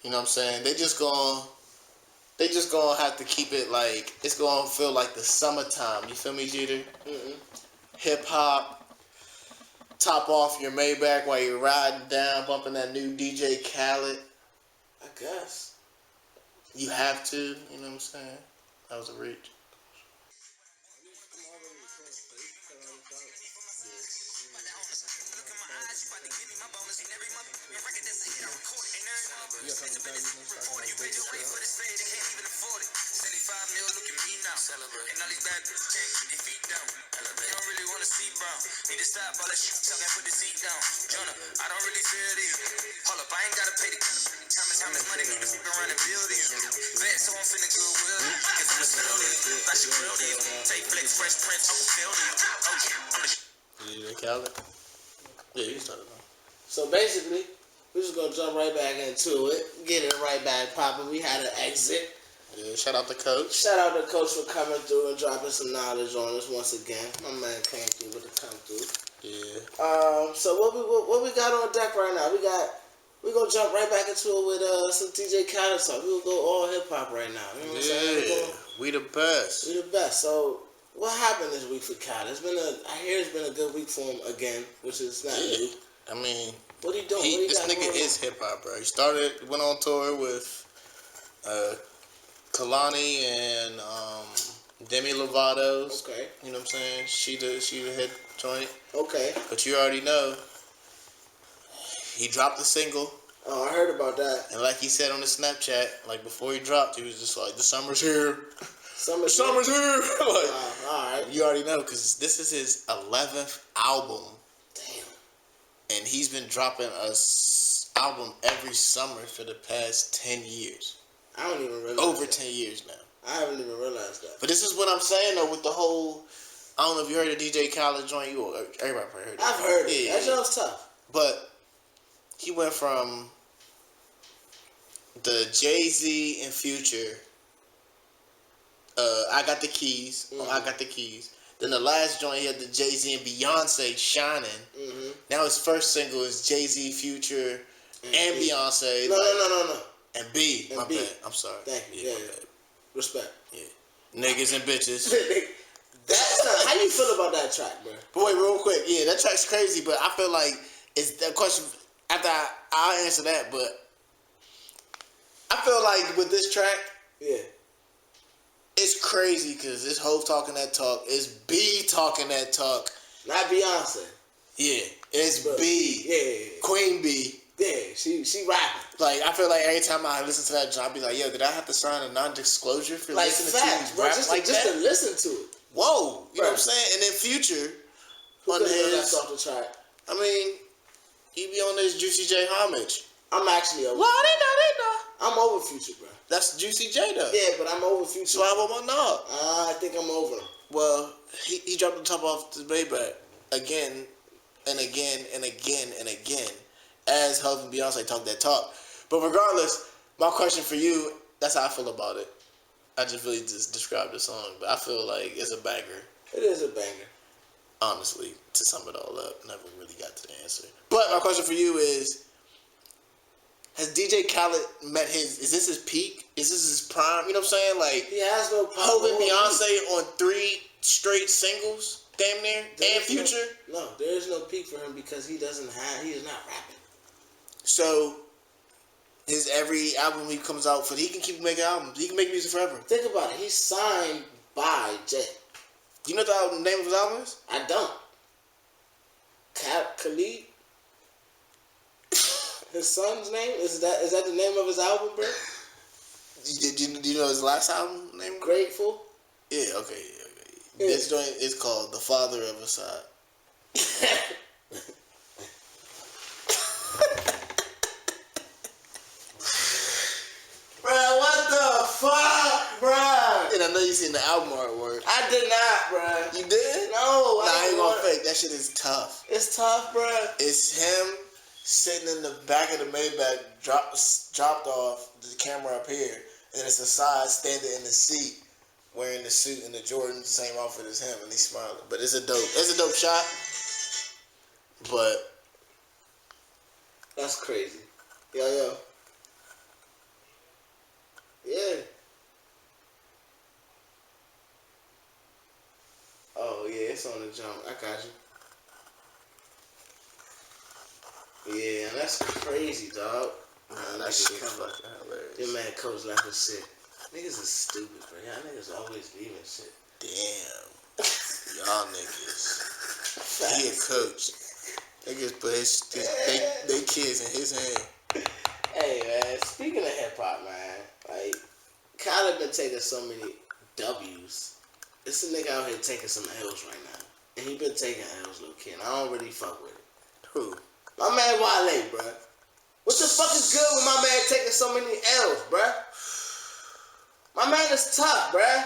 You know what I'm saying? They just gonna have to keep it like it's gonna feel like the summertime. You feel me, Jeter? Hip hop, top off your Maybach while you're riding down, bumping that new DJ Khaled. I guess. You have to, you know what I'm saying? That was a reach. Need to stop all that shit talking, put the seat down. Jonah, I don't really feel these. Hold up, I ain't gotta pay the time is money, need to fuck around and build these. Bet, so I'm finna good will. Cause I'm a smell these. I should grill these. Take flex, fresh prints, I'm feel these. Okay, I'm the DJ Khaled? Yeah, you started on. So basically, we're just gonna jump right back into it. Get it right back popping. We had an exit. Yeah, shout out to Coach. Shout out to Coach for coming through and dropping some knowledge on us once again. My man came through with the come through. Yeah. So what we got on deck right now? We gonna jump right back into it with some DJ Khaled stuff. We gonna go all hip hop right now. You know what I'm saying? We the best. We the best. So what happened this week for Khaled? I hear it's been a good week for him again, which is not new. I mean, what he doing? This nigga is hip hop, bro. He went on tour with Kalani and Demi Lovato's. Okay. You know what I'm saying? She the head joint. Okay. But you already know, he dropped the single. Oh, I heard about that. And like he said on the Snapchat, like before he dropped, he was just like, the summer's here. Summer's here. Like, all right. You already know, because this is his 11th album. Damn. And he's been dropping a album every summer for the past 10 years. I don't even realize Over that. 10 years now. I haven't even realized that. But this is what I'm saying, though, with the whole, I don't know if you heard of DJ Khaled joint. Everybody probably heard it. I've heard it. That joint's tough. But he went from the Jay-Z and Future, I Got the Keys, I Got the Keys. Then the last joint, he had the Jay-Z and Beyonce, Shining. Mm-hmm. Now his first single is Jay-Z, Future, and Beyonce. No. And B. My bad. I'm sorry. Thank you. Yeah. Respect. Yeah. Niggas and bitches. That's not, how you feel about that track, bro? But wait, real quick. Yeah, that track's crazy, but I feel like it's that question. After I'll answer that, but I feel like with this track, yeah, it's crazy because it's Hov talking that talk. It's B talking that talk. Not Beyonce. Yeah, it's But, B. Yeah. Queen B. Yeah, she rapping. Like, I feel like every time I listen to that, I'll be like, yo, did I have to sign a non-disclosure for Like listening facts, to bro. rap Just like that? to listen to it. Whoa, you know what I'm Right. saying? And then Future, Who on could've done that his, off the track? I mean, he be on this Juicy J homage. I'm actually over. I'm over Future, bro. That's Juicy J though. Yeah, but I'm over Future. Swab on my knob. I think I'm over him. Well, he dropped the top off the Maybach again and again and again and again as Hov and Beyonce talk that talk. But regardless, my question for you, that's how I feel about it. I just really just described the song, but I feel like it's a banger. It is a banger. Honestly, to sum it all up, never really got to the answer. But my question for you is, has DJ Khaled met is this his peak? Is this his prime? You know what I'm saying? Like, He has no problem. Hov and Beyonce on 3 straight singles, damn near, and Future. No, there is no peak for him because he is not rapping. So, his every album he comes out for, he can keep making albums. He can make music forever. Think about it. He's signed by Jet. You know what the name of his album is? I don't. Khalid? His son's name? Is that the name of his album, bro? Do you know his last album name? Grateful? Yeah, okay. Yeah. This joint is called The Father of Assad. Bruh, what the fuck, bruh? And I know you seen the album artwork. I did not, bruh. You did? No, Nah, I ain't want gonna fake. That shit is tough. It's tough, bruh. It's him sitting in the back of the Maybach, dropped off the camera up here, and it's Assad standing in the seat, wearing the suit and the Jordan, same outfit as him, and he's smiling. But it's a dope shot. But That's crazy. Yo. Yeah. Oh, yeah, it's on the jump. I got you. Yeah, that's crazy, dog. that shit fucking hilarious. Your man Coach left his shit. Niggas is stupid, bro. Y'all niggas always leaving shit. Damn. Y'all niggas. He a coach. Niggas put they kids in his hand. Hey, man, speaking of hip-hop, man, like, Khaled been taking so many W's. It's a nigga out here taking some L's right now. And he been taking L's, low-key, and I don't really fuck with it. Who? My man Wale, bruh. What the fuck is good with my man taking so many L's, bruh? My man is tough, bruh.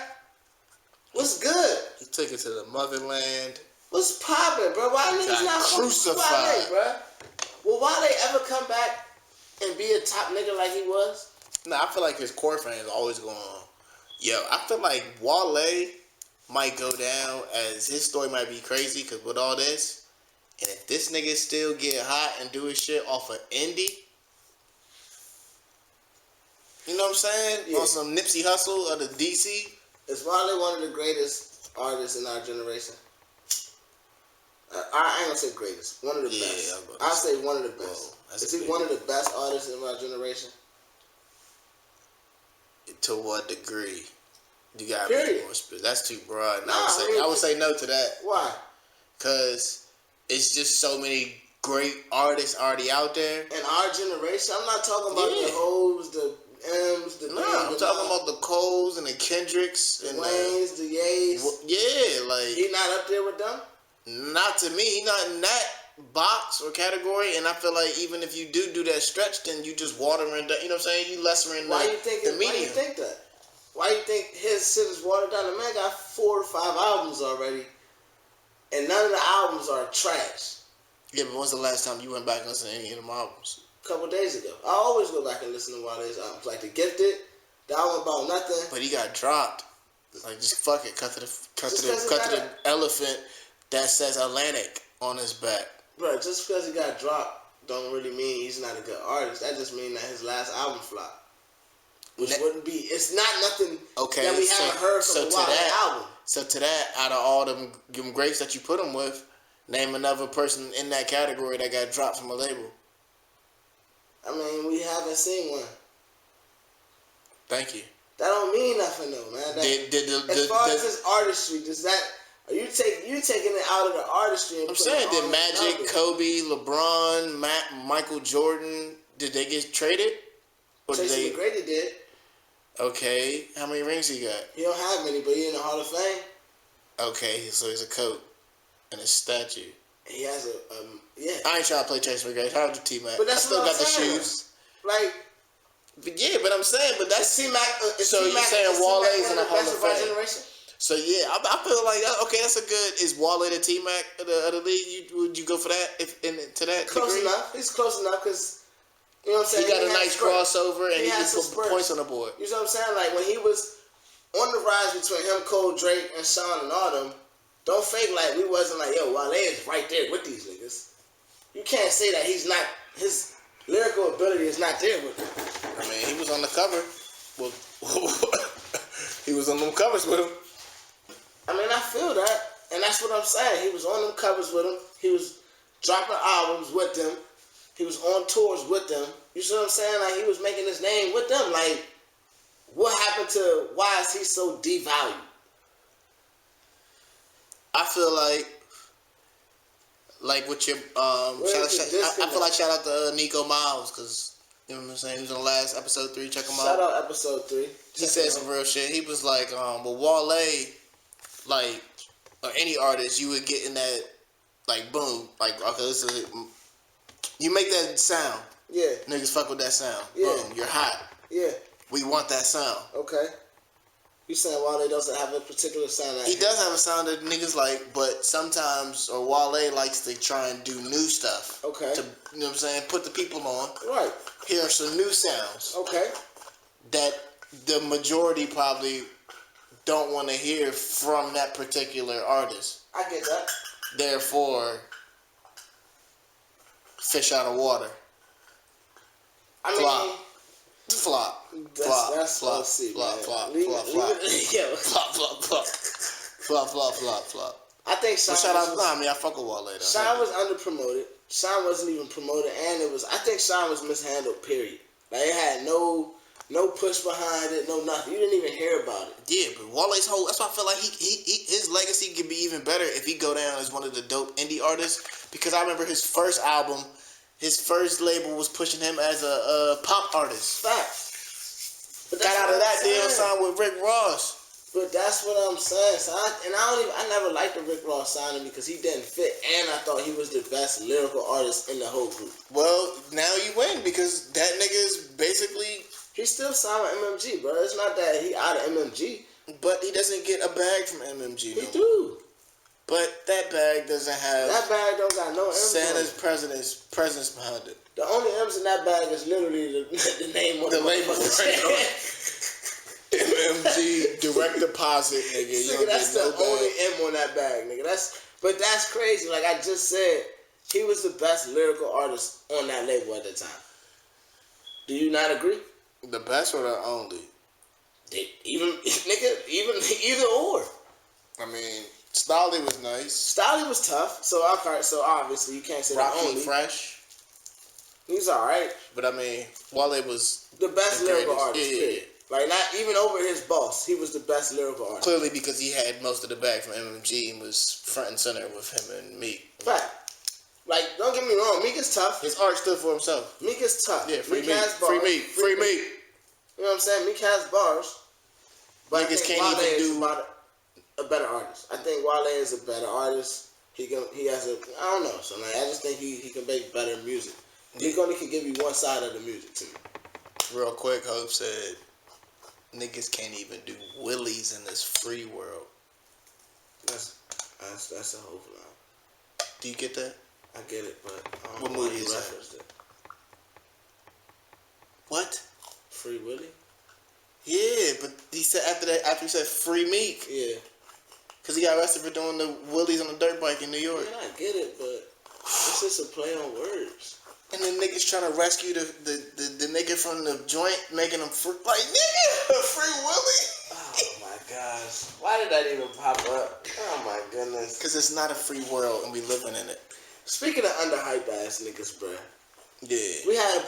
What's good? He took it to the motherland. What's poppin', bruh? Why niggas not crucified. Wale, bruh? Will Wale ever come back and be a top nigga like he was? Nah, I feel like his core fans always going on. Yo, I feel like Wale might go down as his story might be crazy because with all this, and if this nigga still get hot and do his shit off of indie, you know what I'm saying? Yeah. On some Nipsey Hussle of the DC. Is Wale one of the greatest artists in our generation? I ain't gonna say greatest. One of the best. I'll say one of the best. Is he one of the best artists in our generation? To what degree? You gotta Period. be more specific. That's too broad. And Nah, I would say no to that. Why? Cause it's just so many great artists already out there. In our generation, I'm not talking about the O's, the M's, the I'm talking about the Coles and the Kendricks the and Waynes, the Ye's. Yeah, like He not up there with them? not to me. He's not in that box or category. And I feel like even if you do that stretch, then you just watering down. You know what I'm saying? You lessering Why the you think medium. Why you think that? Why you think his shit is watered down? The man got 4 or 5 albums already, and none of the albums are trash. Yeah, but when's the last time you went back and listened to any of them albums? A couple days ago, I always go back and listen to Wale's albums, like The Gifted, the album about nothing. But he got dropped. Like just fuck it, cut to the elephant that says Atlantic on his back. Bro, just because he got dropped don't really mean he's not a good artist. That just means that his last album flopped. Which wouldn't be, it's not nothing that we haven't heard from the Wale album. So to that, out of all them greats that you put him with, name another person in that category that got dropped from a label. I mean, we haven't seen one. Thank you. That don't mean nothing though, man. As far as his artistry, are you taking it out of the artistry? And I'm saying, did Magic, numbers? Kobe, LeBron, Michael Jordan, did they get traded? Or Tracy McGrady did. Okay, how many rings he got? He don't have many, but he in the Hall of Fame. Okay, so he's a coat and a statue. He has yeah. I ain't trying to play Tracy McGrady. How old T-Mac? But I that's still what I'm got the saying. shoes. Like, But yeah, but I'm saying, but that's T-Mac. So you're saying Wale's in the Hall of Fame? Generation? So yeah, I feel like okay, that's a good. Is Wale the T-Mac of the league? Would you go for that? To that Close degree? enough. He's close enough because you know what I'm saying. He got a had nice spurts. crossover and he had can some put spurts. points on the board. You know what I'm saying? Like when he was on the rise between him, Cole, Drake, and Sean and all them. Don't fake like we wasn't like, yo, Wale is right there with these niggas. You can't say that he's not, his lyrical ability is not there with them. I mean, he was on the cover. Well, he was on them covers with him. I mean, I feel that. And that's what I'm saying. He was on them covers with them. He was dropping albums with them. He was on tours with them. You see what I'm saying? Like, he was making his name with them. Like, what happened to, why is he so devalued? I feel like with your I feel like shout out to Nico Miles because you know what I'm saying. He was on the last episode 3. Check him out. Shout out episode 3. He said some real shit. He was like, well, Wale, like, or any artist, you would get in that, like, boom, like, okay, this is it. You make that sound. Yeah. Niggas fuck with that sound. Yeah. Boom, you're hot. Yeah. We want that sound. Okay. You saying Wale doesn't have a particular sound? Like He does have a sound that niggas like, but sometimes, or Wale likes to try and do new stuff. Okay. To, you know what I'm saying? Put the people on. Right. Here are some new sounds. Okay. That the majority probably don't want to hear from that particular artist. I get that. Therefore, fish out of water. I mean, Flop. Flop. Flop. That's Flop. let's see, Flop. man. Flop. Leave Flop. it- Flop. leave it- yeah. Flop. Flop. Flop. Flop. Flop. Flop. Flop. I think Sean But shout out. was, Nah, I mean, I fuck with Wale though. Sean was underpromoted. Sean wasn't even promoted, and I think Sean was mishandled. Period. Like it had no push behind it, no nothing. You didn't even hear about it. Yeah, but Wale's whole. That's why I feel like his legacy could be even better if he go down as one of the dope indie artists. Because I remember his first album, his first label was pushing him as a pop artist. Facts. But Got out of that deal, saying. signed with Rick Ross. But that's what I'm saying. So I never liked the Rick Ross signing because he didn't fit, and I thought he was the best lyrical artist in the whole group. Well, now you win because that nigga is basically. He still signed with MMG, bro. It's not that he out of MMG. But he doesn't get a bag from MMG. He No. do. But that bag doesn't have That bag don't got no M's Santa's on it. presence behind it. The only M's in that bag is literally the name on The the label. MMG direct deposit, nigga. You Nigga, don't that's get the no bag. only M on that bag, nigga. But that's crazy. Like I just said, he was the best lyrical artist on that label at the time. Do you not agree? The best or the only? Even either or. I mean, Stolly was nice. Stolly was tough, so obviously you can't say the Rocky only. Fresh. He's alright. But I mean, Wale was The best the lyrical greatest. artist, Yeah. period. Like not even over his boss, he was the best lyrical artist. Clearly because he had most of the bag from MMG and was front and center with him and Meek. Fact. Like, don't get me wrong, Meek is tough. His art stood for himself. Meek is tough. Yeah, free Meek. has Free bars. Meek. Free Meek. You know what I'm saying? Meek has bars. But I Niggas think can't Wale even is do- about a better artist. I think Wale is a better artist. He has a, I don't know. So like, I just think he can make better music. He only can give you one side of the music to me. Real quick, Hope said, niggas can't even do willies in this free world. That's a whole line. Do you get that? I get it, but I don't What know why movie he is that? referenced it. What? Free Willy? Yeah, but he said after he said free Meek, Yeah. because he got arrested for doing the willies on the dirt bike in New York. Yeah, I get it, but it's just a play on words. And then niggas trying to rescue the nigga from the joint, making him free. Like, nigga, free Willie. Oh my gosh. Why did that even pop up? Oh my goodness. Because it's not a free world and we living in it. Speaking of underhyped ass niggas, bruh. Yeah. We had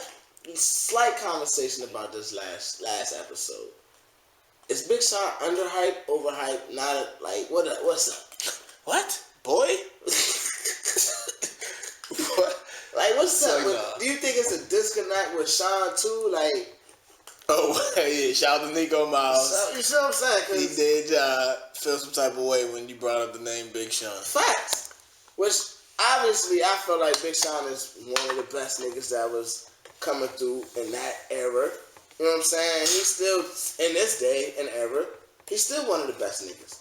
a slight conversation about this last episode. Is Big Sean underhyped, overhyped, not like what's up? What? Boy? What? Like what's up? Say no. Do you think it's a disconnect with Sean too? Like, Oh yeah, shout out to Nico Miles. so, you see what I'm saying? 'Cause He did feel some type of way when you brought up the name Big Sean. facts. Which obviously I feel like Big Sean is one of the best niggas that was coming through in that era. You know what I'm saying? He's still in this day and era. He's still one of the best niggas.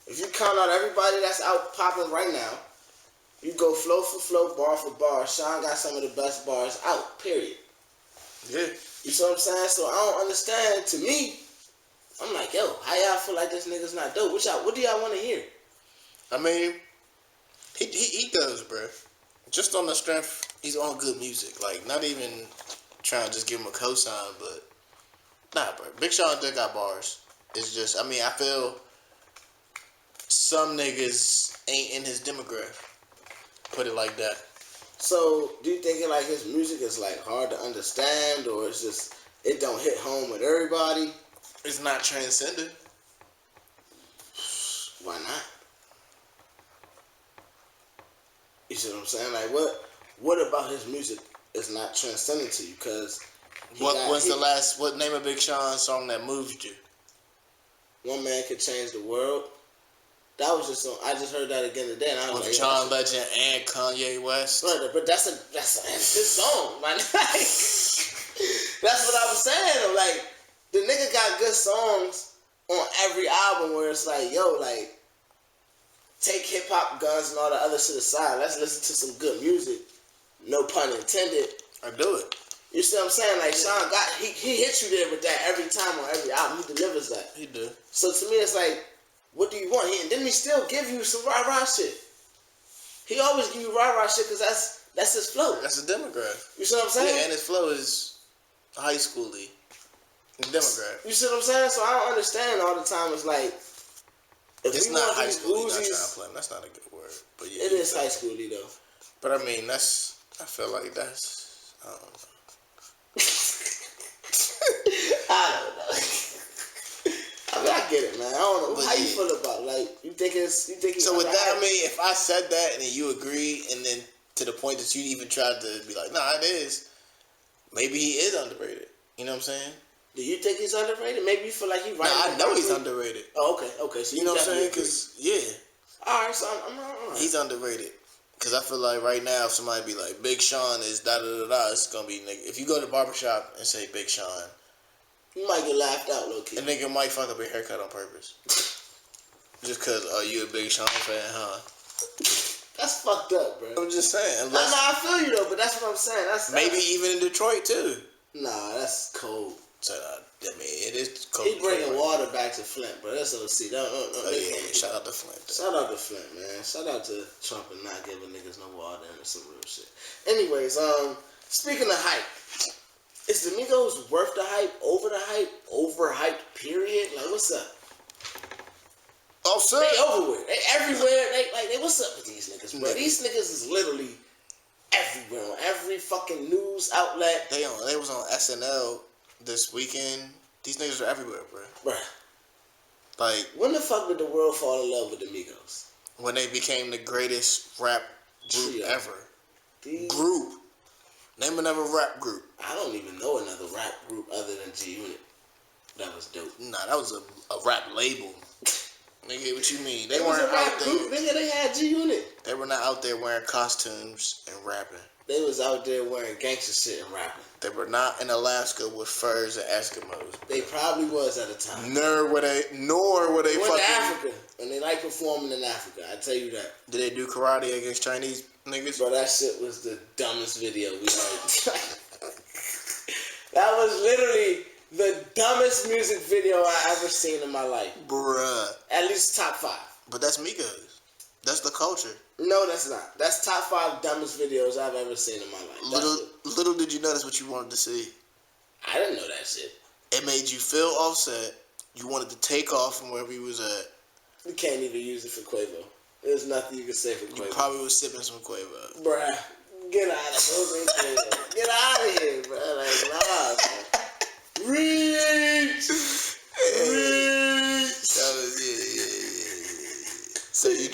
If you count out everybody that's out popping right now, you go flow for flow, bar for bar. Sean got some of the best bars out. Period. Yeah. You see what I'm saying? So I don't understand. To me, I'm like, yo, how y'all feel like this nigga's not dope? What do y'all want to hear? I mean, he does, bro. Just on the strength, he's on good music. Like, not even trying to just give him a cosign, but nah, bro. Big Sean did got bars. It's just, I mean, I feel some niggas ain't in his demographic. Put it like that. So, do you think like his music is like hard to understand, or it's just it don't hit home with everybody? It's not transcendent. Why not? You see what I'm saying? Like, what about his music is not transcendent to you? Because what name of Big Sean song that moved you? One Man Could Change the World. That was just I just heard that again today, and I was With like, John Legend and Kanye West. Right, but that's his song, man. That's what I was saying. I'm like, the nigga got good songs on every album where it's like, yo, like, take hip hop, guns, and all the other shit aside. Let's listen to some good music. No pun intended. I do it. You see what I'm saying? Like, Sean he hits you there with that every time on every album. He delivers that. He do. So to me, it's like, what do you want? And then he still give you some rah-rah shit. He always give you rah-rah shit because that's his flow. That's a demographic. You see what I'm saying? Yeah, and his flow is high school-y. Demographic. You see what I'm saying? So I don't understand all the time. It's like, if It's we not want high these school-y, not trying to Uzis, play. That's not a good word. But yeah, it is high schooly though. But I mean, I feel like that's, I don't know. I don't know. I mean, I get it, man. I don't know. But How you yeah. feel about it? Like, you think he's So with that, I underhyped? mean, if I said that and then you agree, and then to the point that you even tried to be like, nah, it is, maybe he is underrated. You know what I'm saying? Do you think he's underrated? Maybe you feel like he's right. Nah, I know he's underrated. Oh, okay. So You know what I'm saying? definitely Because, yeah, all right, so I'm all right. he's underrated. Because I feel like right now, if somebody be like, Big Sean is da-da-da-da, it's going to be, nigga. If you go to the barbershop and say Big Sean, You might get laughed out, low key. a nigga might fuck up your haircut on purpose. Just because, oh, you a Big Sean fan, huh? That's fucked up, bro. I'm just saying. Nah, Unless, I feel you though, but that's what I'm saying. That's maybe even in Detroit, too. Nah, that's cold. So, I mean, it is cold. He bringing Detroit. water back to Flint, bro. That's OC. Oh, yeah, shout out to Flint. Shout out to Flint, man. Shout out to Trump and not giving niggas no water and some real shit. Anyways, speaking of hype, is the Migos worth the hype, over the hype, overhyped, period? Like, what's up? Oh, sir. They everywhere. They everywhere. They what's up with these niggas, bro? These niggas is literally everywhere. On every fucking news outlet. They was on SNL this weekend. These niggas are everywhere, bro. Bruh. Like, When the fuck did the world fall in love with the Migos? when they became the greatest rap group Trio. ever. These, Group. Name another rap group. I don't even know another rap group other than G Unit. That was dope. Nah, that was a rap label. Nigga, what you mean? They It was weren't a rap out there. group, nigga. They had G Unit. They were not out there wearing costumes and rapping. They was out there wearing gangster shit and rapping. They were not in Alaska with furs and Eskimos. They probably was at the time. Nor were they They went to fucking. Africa, and they like performing in Africa. I tell you that. Did they do karate against Chinese niggas? Bro, that shit was the dumbest video we heard. That was literally the dumbest music video I ever seen in my life. Bruh. At least top 5. But that's Migos. That's the culture. No, that's not. That's top 5 dumbest videos I've ever seen in my life. Little did you know that's what you wanted to see. I didn't know that shit. It made you feel offset. You wanted to take off from wherever you was at. You can't even use it for Quavo. There's nothing you can say for You Quavo. probably was sipping some Quavo. Bruh, get out of here. Get out of here, bruh. Like, nah, man. Reach! Reach!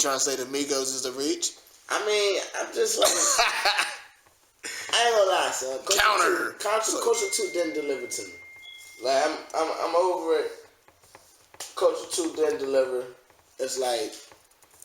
trying to say the Migos is the reach? I mean, I'm just like, I ain't gonna lie, son. Culture 2 didn't deliver to me. Like, I'm over it. Culture 2 didn't deliver. It's like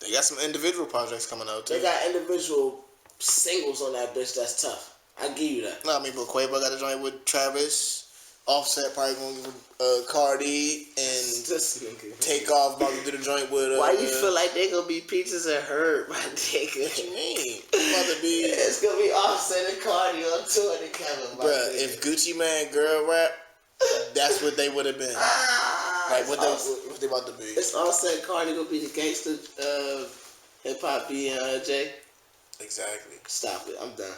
they got some individual projects coming out too. They got individual singles on that bitch. That's tough. I give you that. No, I mean, but Quavo got a joint with Travis. Offset probably going with Cardi, and this nigga. Takeoff about to do the joint with. Why you feel like they gonna be Peaches and Herb, my nigga? What you mean? About to be. It's gonna be Offset and Cardi on tour together, my bruh, nigga. if Gucci Mane girl rap, that's what they would have been. Like what they about to be. It's Offset and Cardi gonna be the gangster hip hop J. Exactly. Stop it. I'm done.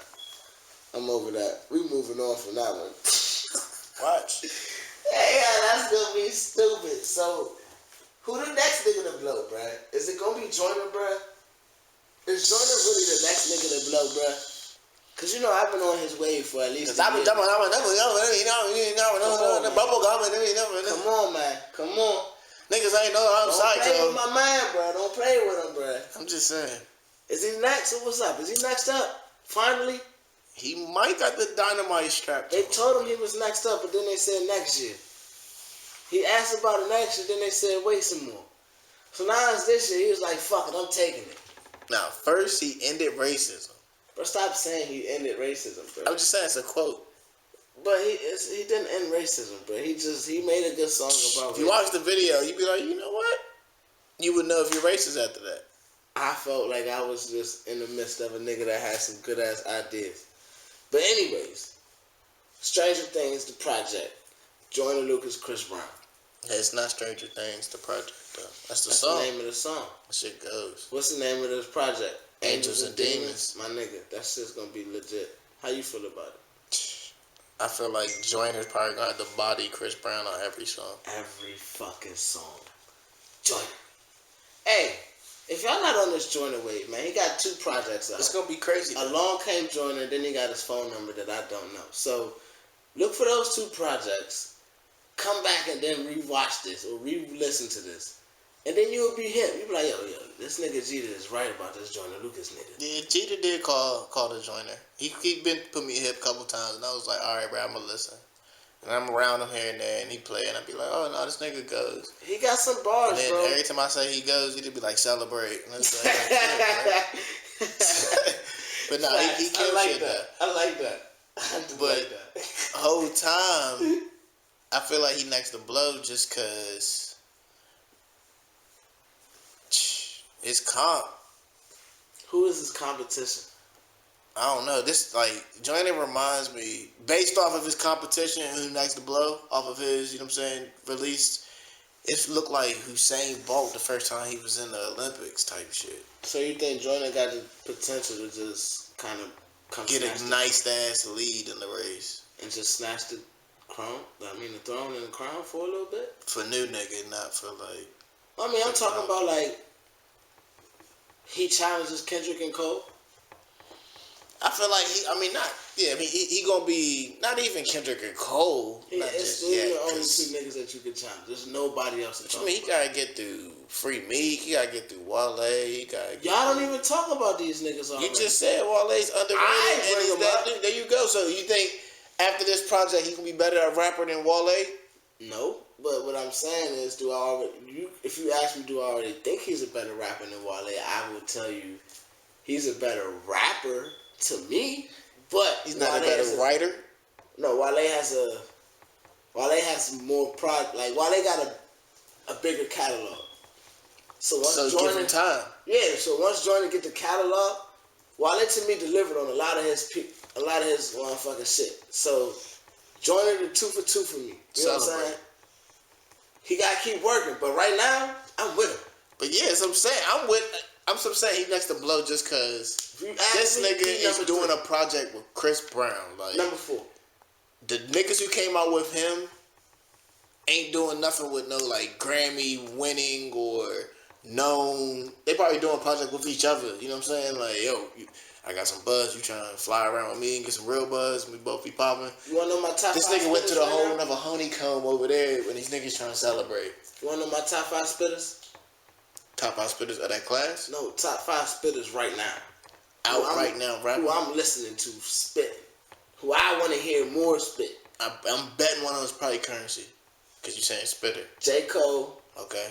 I'm over that. We moving on from that one. Watch. Yeah, that's gonna be stupid. So, who the next nigga to blow, bruh? Is it gonna be Joyner, bruh? Is Joyner really the next nigga to blow, bruh? Cause you know I've been on his wave for at least. I've been jumping on the bubble gum and Come on, man. Come on. Niggas ain't know I'm Don't play with psycho. my man, bruh. Don't play with him, bruh. I'm just saying. Is he next? So what's up? Is he next up? Finally? He might got the dynamite strap. They told him he was next up, but then they said next year. He asked about it next year, then they said wait some more. So now it's this year. He was like, fuck it, I'm taking it. Now, first he ended racism. Bro, stop saying he ended racism, bro. I'm just saying it's a quote. But he didn't end racism, bro. He made a good song about If you watch the video, you'd be like, you know what? You would know if you're racist after that. I felt like I was just in the midst of a nigga that had some good ass ideas. But anyways, Stranger Things, the project. Joyner Lucas, Chris Brown. Hey, it's not Stranger Things, the project, though. That's the That's song. the name of the song. That shit goes. What's the name of this project? Angels and Demons. My nigga, that shit's gonna be legit. How you feel about it? I feel like Joyner's probably gonna have to body Chris Brown on every song. Every fucking song. Joyner. Hey, if y'all not on this Joyner wave, man, he got 2 projects out. It's gonna be crazy. Along came Joyner, then he got his phone number that I don't know. So, look for those 2 projects. Come back and then rewatch this or re-listen to this. And then you'll be hip. You'll be like, yo, this nigga Jeter is right about this Joyner Lucas nigga. Yeah, Jeter did call the Joyner. He been put me hip a couple times, and I was like, all right, bro, I'm gonna listen. And I'm around him here and there, and he play, and I be like, oh no, this nigga goes. He got some bars, and then bro. every time I say he goes, he'd be like, celebrate. And it's like, shit, but no, he killed shit though. I like that. But whole time, I feel like he next to blow just cause his comp. Who is his competition? I don't know. This like Joyner reminds me, based off of his competition, who next to blow off of his, you know what I'm saying, released. It looked like Usain Bolt the first time he was in the Olympics type shit. So you think Joyner got the potential to just kind of get a nice ass lead in the race and just snatch the crown? I mean, the throne and the crown for a little bit. For new nigga, not for like. I mean, I'm talking about like he challenges Kendrick and Cole. I feel like he gonna be not even Kendrick and Cole. Yeah, it's still the only 2 niggas that you can challenge. There's nobody else to talk about. He gotta get through Free Meek. He gotta get through Wale. Y'all don't even talk about these niggas already. You just said Wale's underrated. There you go. So you think after this project he can be better at rapper than Wale? No, but what I'm saying is, if you ask me, do I already think he's a better rapper than Wale? I would tell you he's a better rapper to me, but he's not a better writer. No, Wale has more pride. Like Wale got a bigger catalog. So give him time. Yeah. So once Joyner get the catalog, Wale to me delivered on a lot of his motherfucking shit. So Joyner the 2 for 2 for me. You know what I'm saying? He gotta keep working, but right now I'm with him. But yes, I'm saying he next to blow just cause this nigga is doing a project with Chris Brown. Like number 4. The niggas who came out with him ain't doing nothing with no like Grammy winning or known. They probably doing a project with each other. You know what I'm saying? Like, yo, I got some buzz. You trying to fly around with me and get some real buzz? And we both be popping. You wanna know my top 5? This nigga went to the whole another honeycomb over there when these niggas trying to celebrate. You wanna know my top 5 spitters? Top 5 spitters of that class? No, top 5 spitters right now. Out right now, rapping? Who I'm listening to spit. Who I want to hear more spit. I'm betting one of them is probably Currency. Because you're saying spitter. J. Cole. Okay.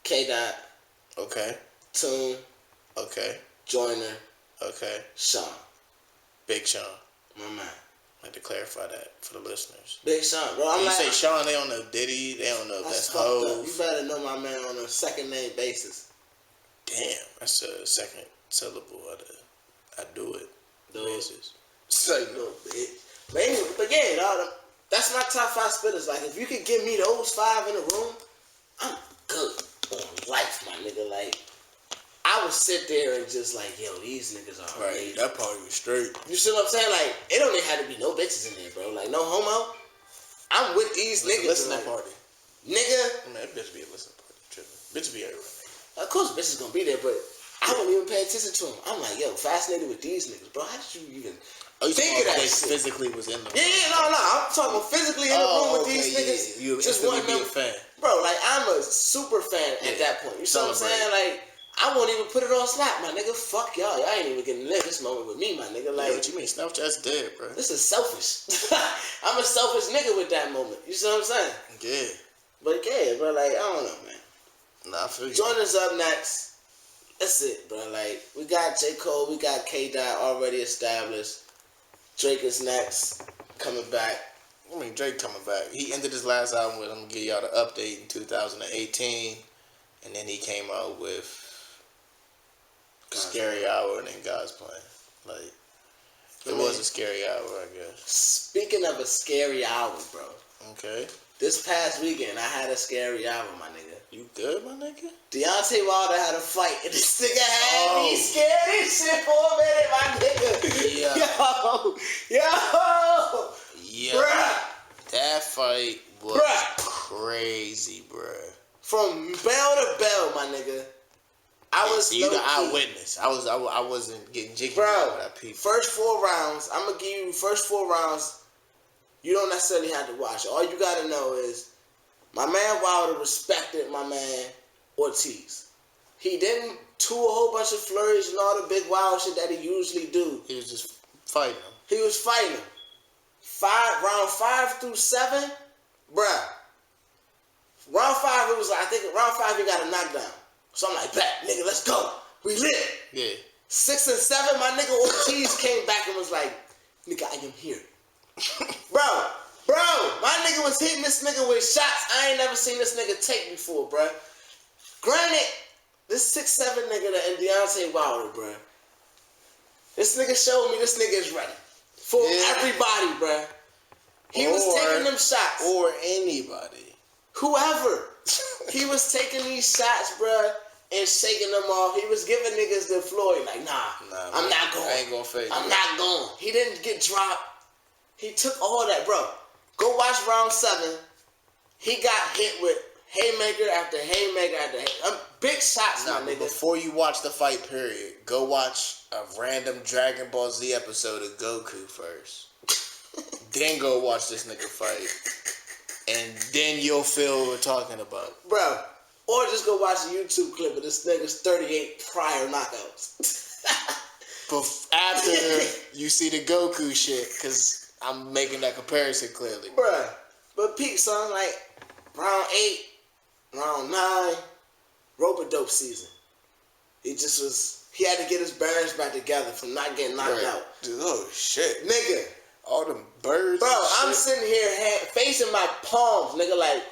K-Dot. Okay. Tune. Okay. Joyner. Okay. Sean. Big Sean. My man. I like to clarify that for the listeners. Big Sean, bro. You say Sean, they don't know Diddy, they don't know if that's Hov. You better know my man on a second name basis. Damn, that's a second syllable of the I do it. Basis. Say No, but anyway, but yeah, dog, that's my top 5 spitters. Like, if you could give me those 5 in a room, I'm good on life, my nigga. Like, I would sit there and just like, yo, these niggas are right. amazing. That party was straight. You see what I'm saying? Like, it don't even have to be no bitches in there, bro. Like, no homo. I'm with these niggas. Listening like, party. Nigga. Man, that bitch be a listening party. Tripping. Bitch be everywhere. Of course, bitches gonna be there, but I wouldn't even pay attention to them. I'm like, yo, fascinated with these niggas, bro. How did you even think of that they shit? physically was in the room? Yeah, no. I'm talking physically in the room with these niggas. You just want want to be them, a fan. bro. Like, I'm a super fan at that point. You see what I'm saying? Like, I won't even put it on Snap, my nigga. Fuck y'all. Y'all ain't even getting to live this moment with me, my nigga. Like, Yeah, what you mean? Snapchat's dead, bro. this is selfish. I'm a selfish nigga with that moment. You see what I'm saying? Yeah. But yeah, bro. Like, I don't know, man. Nah, I feel you. Jordan's up next. That's it, bro. Like, we got J. Cole, we got K-Dot already established. Drake is next, coming back. I mean, Drake coming back. He ended his last album with, I'm going to give y'all the update in 2018. And then he came out with Scary Hour and then God's Plan. Like, it was a scary hour, I guess. Speaking of a scary hour, bro. Okay. This past weekend, I had a scary hour, my nigga. You good, my nigga? Deontay Wilder had a fight, and this nigga had me scared as shit for a minute, my nigga. Yeah. Yo. Yeah. Bruh. That fight was crazy, bruh. From bell to bell, my nigga. I was you the eyewitness. I wasn't getting jiggy bro, with that people. First 4 rounds, I'm gonna give you first 4 rounds. You don't necessarily have to watch. All you gotta know is my man Wilder respected my man Ortiz. He didn't do a whole bunch of flurries and all the big wild shit that he usually do. He was just fighting him. He was fighting him. Round 5 through 7, bruh. Round 5, it was like, I think round 5 he got a knockdown. So I'm like, bet, nigga, let's go. We lit. Yeah. 6 and 7, my nigga Ortiz came back and was like, nigga, I am here. Bro, my nigga was hitting this nigga with shots I ain't never seen this nigga take before, bro. Granted, this 6'7" nigga and Deontay Wilder, bro. This nigga showed me this nigga is ready. For everybody, bro. He was taking them shots. Or anybody. Whoever. He was taking these shots, bro, and shaking them off. He was giving niggas the floor. He like, nah, I'm not going. I ain't gonna fake I'm not going. He didn't get dropped. He took all that, bro. Go watch round 7. He got hit with haymaker after haymaker after haymaker. Big shots, my nigga. Before you watch the fight, period, go watch a random Dragon Ball Z episode of Goku first. Then go watch this nigga fight. And then you'll feel what we're talking about. Bro, or just go watch a YouTube clip of this nigga's 38 prior knockouts. After you see the Goku shit, because I'm making that comparison clearly. Bruh, but peep, son, like, round 8, round 9, rope-a-dope season. He had to get his bearings back together from not getting knocked out. Dude, oh, shit. Nigga. All them birds. Bro, I'm sitting here facing my palms, nigga, like,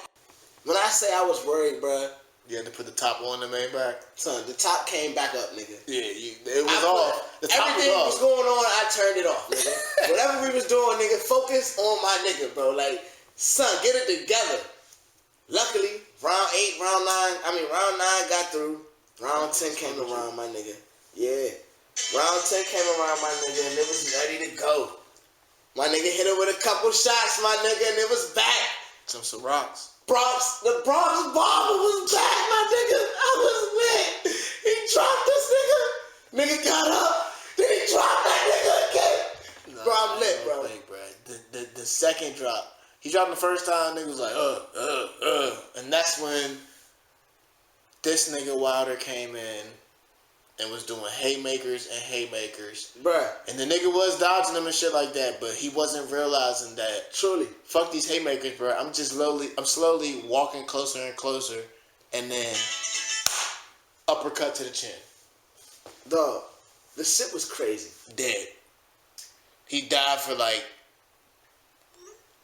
when I say I was worried, bro. You had to put the top on the main back? Son, the top came back up, nigga. Yeah, it was off. The top everything was going on, I turned it off, nigga. Whatever we was doing, nigga, focus on my nigga, bro. Like, son, get it together. Luckily, round 9 got through. Round 10 came around, my nigga. Yeah. Round 10 came around, my nigga, and it was ready to go. My nigga hit it with a couple shots, my nigga, and it was back. Some rocks. The Bronx Bomber was back, my nigga. I was lit. He dropped this nigga. Nigga got up. Then he dropped that nigga again. No, bro, I'm lit, bro. Bro. The second drop. He dropped the first time, nigga was like, and that's when this nigga Wilder came in and was doing haymakers and haymakers. Bruh. And the nigga was dodging them and shit like that, but he wasn't realizing that. Truly. Fuck these haymakers, bro. I'm slowly walking closer and closer, and then uppercut to the chin. Dog, the shit was crazy. Dead. He died for like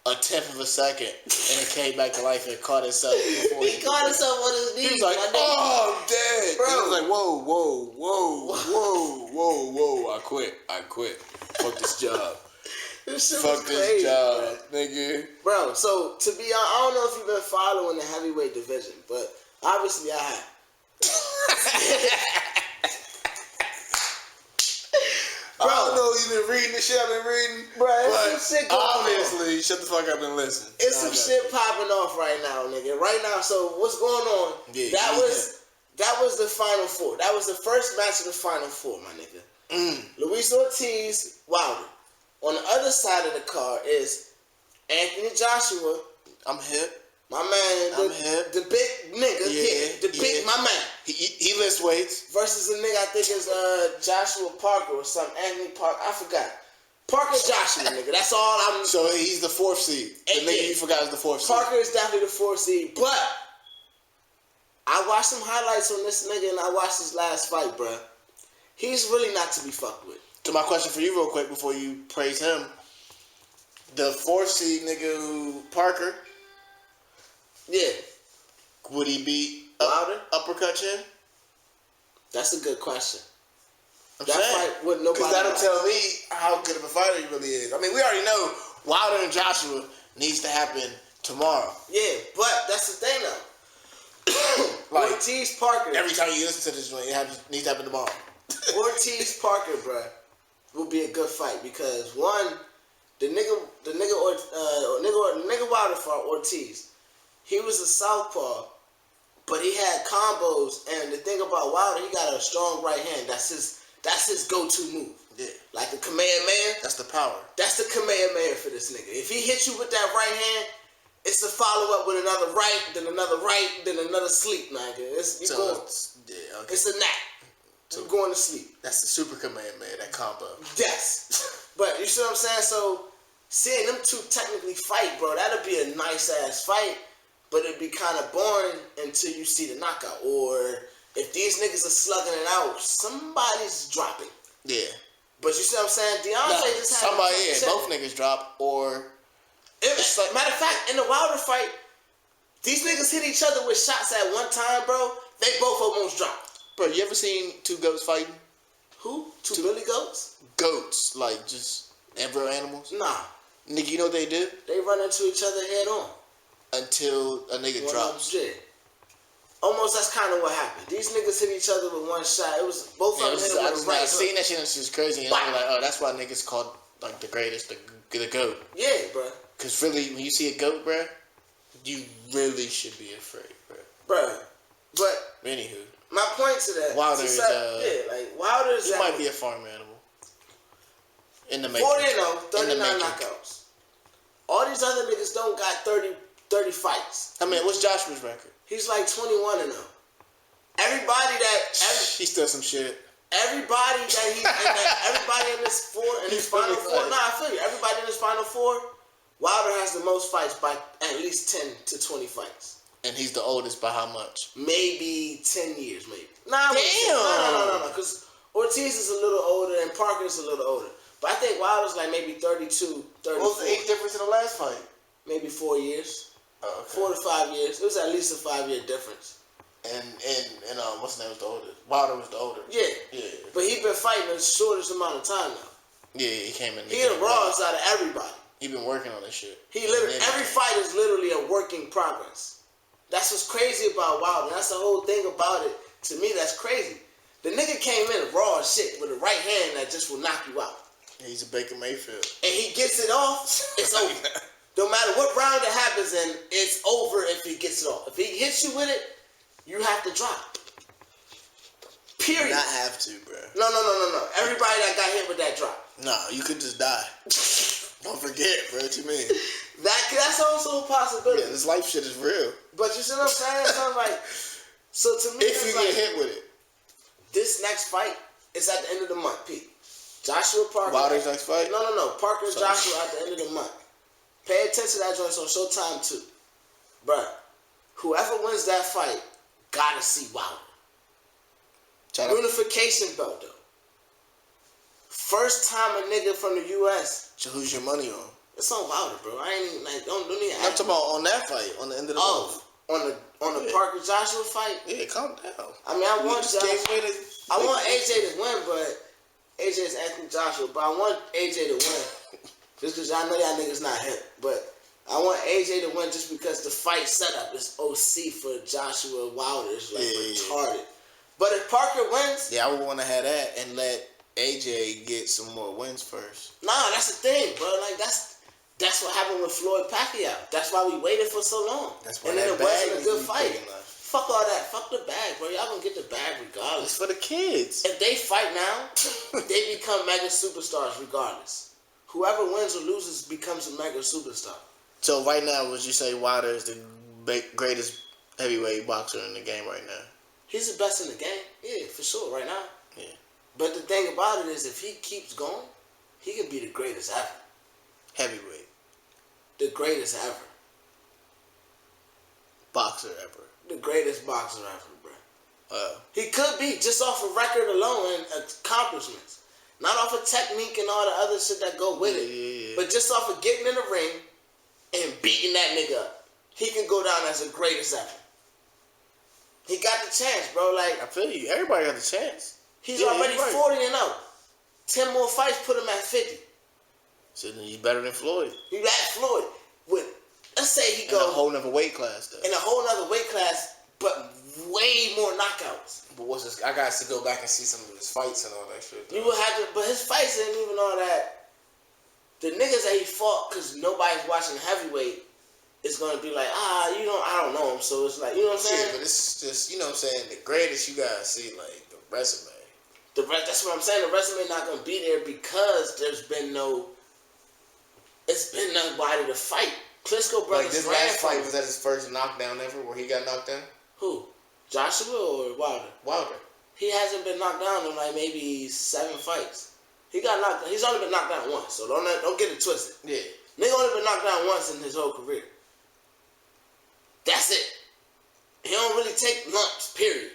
a tenth of a second, and it came back to life and caught himself. He caught himself on his knees. He was like, "Oh, I'm dead." Bro. He was like, "Whoa, I quit. Fuck this job. This shit Fuck was this crazy, job, nigga." Bro, so to be honest, I don't know if you've been following the heavyweight division, but obviously I have. Bro, I don't know if you've been reading the shit I've been reading. Bro, it's but some shit going obviously, on. shut the fuck up and listen. It's some shit popping off right now, nigga. Right now, so what's going on? Yeah, that was the Final Four. That was the first match of the Final Four, my nigga. Luis Ortiz, Wilder. On the other side of the card is Anthony Joshua. I'm hip. My man, I'm hip. the big nigga, my man. He lifts weights. Versus a nigga, I think is Joshua Parker or something. Anthony Parker, I forgot. Parker Joshua, nigga. That's all I'm. So he's the 4th seed. The nigga you forgot is the 4th seed. Parker is definitely the 4th seed. But I watched some highlights on this nigga and I watched his last fight, bruh. He's really not to be fucked with. So my question for you real quick before you praise him. The 4th seed nigga who Parker, yeah. would he beat Wilder? Uppercut chin? That's a good question. I'm that saying. fight with nobody. Because that'll else. tell me how good of a fighter he really is. I mean, we already know Wilder and Joshua needs to happen tomorrow. Yeah, but that's the thing though. Like, Ortiz Parker. Every time you listen to this joint, it needs to happen tomorrow. Ortiz Parker, bruh, will be a good fight because one, the nigga Wilder fought Ortiz. He was a southpaw, but he had combos. And the thing about Wilder, he got a strong right hand. That's his go-to move. Yeah, like the Kamehameha. That's the power. That's the Kamehameha for this nigga. If he hits you with that right hand, it's a follow-up with another right, then another sleep, nigga. It's a nap. So you're going to sleep. That's the super Kamehameha, that combo. Yes. But you see what I'm saying? So seeing them two technically fight, bro, that'll be a nice-ass fight, but it'd be kind of boring until you see the knockout. Or if these niggas are slugging it out, somebody's dropping. Yeah. But you see what I'm saying? Deontay just had somebody, both niggas drop, or... matter of fact, in the Wilder fight, these niggas hit each other with shots at one time, bro. They both almost dropped. Bro, you ever seen two goats fighting? Who? Two Billy Goats? Goats, like just real animals? Nah. Nigga, you know what they do? They run into each other head on. Until a nigga drops. Yeah. Almost that's kind of what happened. These niggas hit each other with one shot. It was both of them hit him with the right. I seen that shit and it's just crazy. And I'm like, oh, that's why niggas called like the greatest, the goat. Yeah, bro. Cause really, when you see a goat, bro, you really should be afraid, bro. Bro, but anywho, my point to that, Wilder is Wilder is. He might be a farm animal. In the making. 40-0, 39 knockouts. All these other niggas don't got 30 fights. I mean, what's Joshua's record? He's like 21-0. Everybody he's still some shit. Everybody everybody in this final four. Nah, I feel you. Everybody in this final four, Wilder has the most fights by at least 10 to 20 fights. And he's the oldest by how much? Maybe 10 years, maybe. Nah, damn. No. Because Ortiz is a little older and Parker is a little older. But I think Wilder's like maybe 32, 34. What was the age difference in the last fight? Maybe 4 years. Oh, okay. 4 to 5 years. It was at least a 5-year difference. And what's the name was the oldest? Wilder was the older. Yeah. Yeah. But he been fighting the shortest amount of time now. Yeah, he came in. He the rawest out of everybody. He been working on this shit. He literally every fight is literally a work in progress. That's what's crazy about Wilder. That's the whole thing about it. To me, that's crazy. The nigga came in raw as shit with a right hand that just will knock you out. He's a Baker Mayfield. And he gets it off, it's over. No matter what round it happens in, it's over if he gets it off. If he hits you with it, you have to drop. Period. Not have to, bro. No. Everybody that got hit with that drop. Nah, you could just die. Don't forget, bro. What you mean? That's also a possibility. Yeah, this life shit is real. But you see what I'm saying? So I'm like, So to me, If you get hit with it. This next fight is at the end of the month, Pete. Joshua Parker. Wilder's next fight? No. Parker and Sorry. Joshua at the end of the month. Pay attention to that joint on Showtime too. Bruh, whoever wins that fight, gotta see Wilder. Unification belt, though. First time a nigga from the U.S. So who's your money on? It's on Wilder, bro. I ain't even, like, don't even I'm talking about on that fight, on the end of the month. On the Parker Joshua fight? Yeah, calm down. I mean, I want AJ to win, but AJ's Anthony Joshua, but I want AJ to win. Just because I know y'all niggas not hip. But I want AJ to win just because the fight setup is OC for Joshua Wilder. It's like retarded. But if Parker wins... Yeah, I would want to have that and let AJ get some more wins first. Nah, that's the thing, bro. Like, that's what happened with Floyd Pacquiao. That's why we waited for so long. That's why and then that it wasn't a good bag fight. Fuck all that. Fuck the bag, bro. Y'all gonna get the bag regardless. It's for the kids. If they fight now, they become mega superstars regardless. Whoever wins or loses becomes a mega superstar. So right now, would you say Wilder is the greatest heavyweight boxer in the game right now? He's the best in the game. Yeah, for sure, right now. Yeah. But the thing about it is, if he keeps going, he could be the greatest ever. Heavyweight. The greatest ever. Boxer ever. The greatest boxer ever, bro. Wow. He could be, just off of record alone and accomplishments. Not off of technique and all the other shit that go with it. Yeah. But just off of getting in the ring and beating that nigga up. He can go down as the greatest ever. He got the chance, bro. Like, I feel you. Everybody got the chance. He's already 40-0. 10 more fights put him at 50. So then he's better than Floyd. He at Floyd. Let's say he goes in a whole nother weight class, though. In a whole nother weight class, but way more knockouts. But what's this? I got to go back and see some of his fights and all that shit. You would have to, but his fights ain't even all that. The niggas that he fought, because nobody's watching heavyweight, is gonna be like, I don't know him. So it's like, you know what I'm saying? Yeah, but it's just, you know what I'm saying. The greatest, you gotta see like the resume. That's what I'm saying. The resume not gonna be there because it's been nobody to fight. Klitschko brothers. Like this last fight, was that his first knockdown ever, where he got knocked down? Who? Joshua or Wilder? Wilder. He hasn't been knocked down in like maybe 7 fights. He got knocked down. He's only been knocked down once, so don't get it twisted. Yeah. Nigga only been knocked down once in his whole career. That's it. He don't really take lumps, period.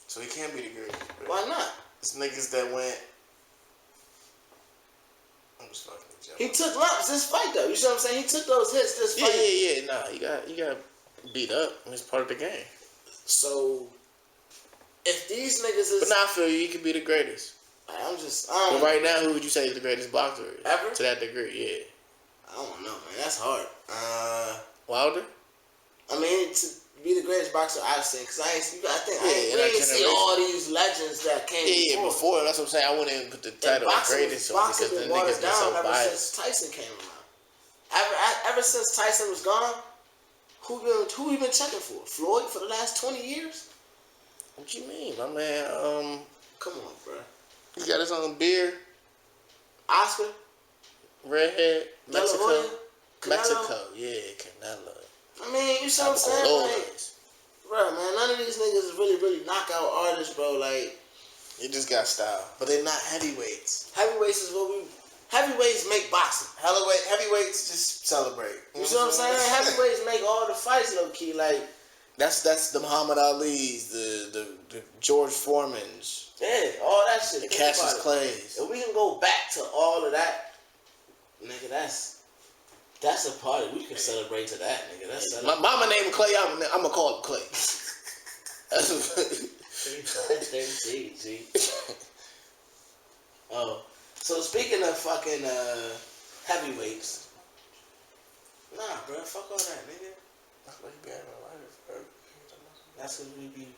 So he can't be the greatest. Why not? It's niggas that went. I'm just fucking with you. He took lumps this fight though. You see what I'm saying? He took those hits this fight. Yeah. Nah, you got beat up. It's part of the game. So if these niggas is, but now I feel you could be the greatest. But right now, who would you say is the greatest boxer ever? To that degree, yeah. I don't know, man. That's hard. Wilder. I mean, to be the greatest boxer I've seen, because I ain't see all these legends that came before. Yeah, before. That's what I'm saying. I wouldn't even put the title of greatest on because the niggas been so ever biased. since Tyson came around. Ever since Tyson was gone, who we been checking for? Floyd for the last 20 years? What you mean, my man? Come on, bro. He got his own beer. Oscar. Redhead. Mexico. Canelo. Mexico. Yeah, Canelo. I mean, you see what I'm saying? Like, bro, man, none of these niggas is really knockout artists, bro. Like, you just got style, but they're not heavyweights. Heavyweights make boxing. Heavyweights just celebrate. You see what I'm saying? Heavyweights make all the fights low key. Like, that's the Muhammad Ali's, the George Foreman's. Yeah, all that shit. The Cassius Clays. If we can go back to all of that, nigga, that's a party we can celebrate to that, nigga. That's my mama named Clay. I'm gonna call him Clay. Oh, so speaking of fucking heavyweights, nah, bro, fuck all that, nigga. That's what we be